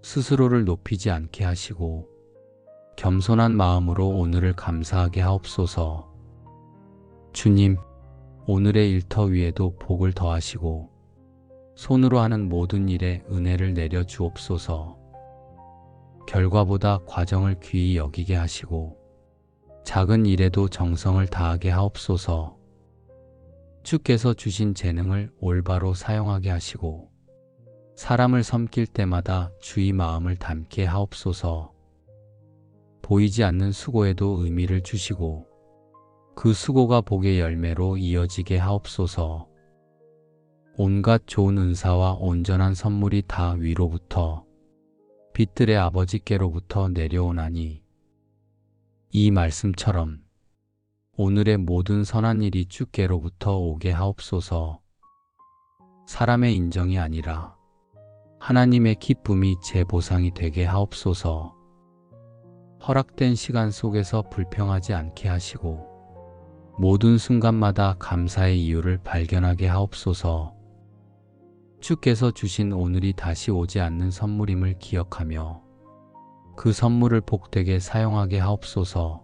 스스로를 높이지 않게 하시고 겸손한 마음으로 오늘을 감사하게 하옵소서. 주님, 오늘의 일터 위에도 복을 더하시고 손으로 하는 모든 일에 은혜를 내려 주옵소서. 결과보다 과정을 귀히 여기게 하시고 작은 일에도 정성을 다하게 하옵소서. 주께서 주신 재능을 올바로 사용하게 하시고 사람을 섬길 때마다 주의 마음을 담게 하옵소서. 보이지 않는 수고에도 의미를 주시고 그 수고가 복의 열매로 이어지게 하옵소서. 온갖 좋은 은사와 온전한 선물이 다 위로부터 빛들의 아버지께로부터 내려오나니 이 말씀처럼 오늘의 모든 선한 일이 주께로부터 오게 하옵소서. 사람의 인정이 아니라 하나님의 기쁨이 제 보상이 되게 하옵소서. 허락된 시간 속에서 불평하지 않게 하시고 모든 순간마다 감사의 이유를 발견하게 하옵소서. 주께서 주신 오늘이 다시 오지 않는 선물임을 기억하며 그 선물을 복되게 사용하게 하옵소서.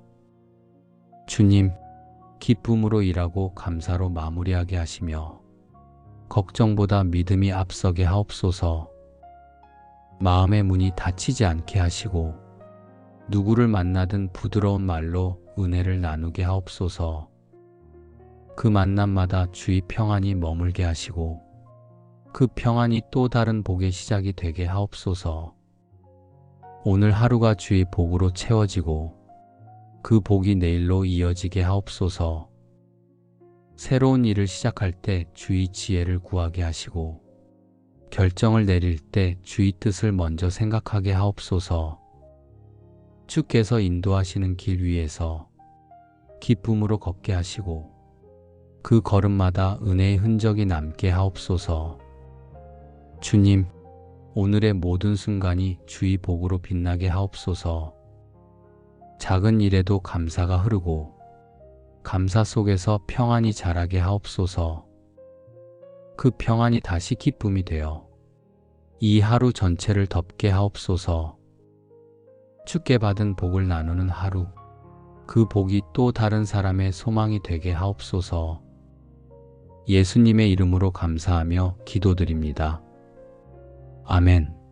주님, 기쁨으로 일하고 감사로 마무리하게 하시며 걱정보다 믿음이 앞서게 하옵소서. 마음의 문이 닫히지 않게 하시고 누구를 만나든 부드러운 말로 은혜를 나누게 하옵소서. 그 만남마다 주의 평안이 머물게 하시고 그 평안이 또 다른 복의 시작이 되게 하옵소서. 오늘 하루가 주의 복으로 채워지고 그 복이 내일로 이어지게 하옵소서. 새로운 일을 시작할 때 주의 지혜를 구하게 하시고 결정을 내릴 때 주의 뜻을 먼저 생각하게 하옵소서. 주께서 인도하시는 길 위에서 기쁨으로 걷게 하시고 그 걸음마다 은혜의 흔적이 남게 하옵소서. 주님, 오늘의 모든 순간이 주의 복으로 빛나게 하옵소서. 작은 일에도 감사가 흐르고 감사 속에서 평안이 자라게 하옵소서. 그 평안이 다시 기쁨이 되어 이 하루 전체를 덮게 하옵소서. 주께 받은 복을 나누는 하루, 그 복이 또 다른 사람의 소망이 되게 하옵소서. 예수님의 이름으로 감사하며 기도드립니다. 아멘.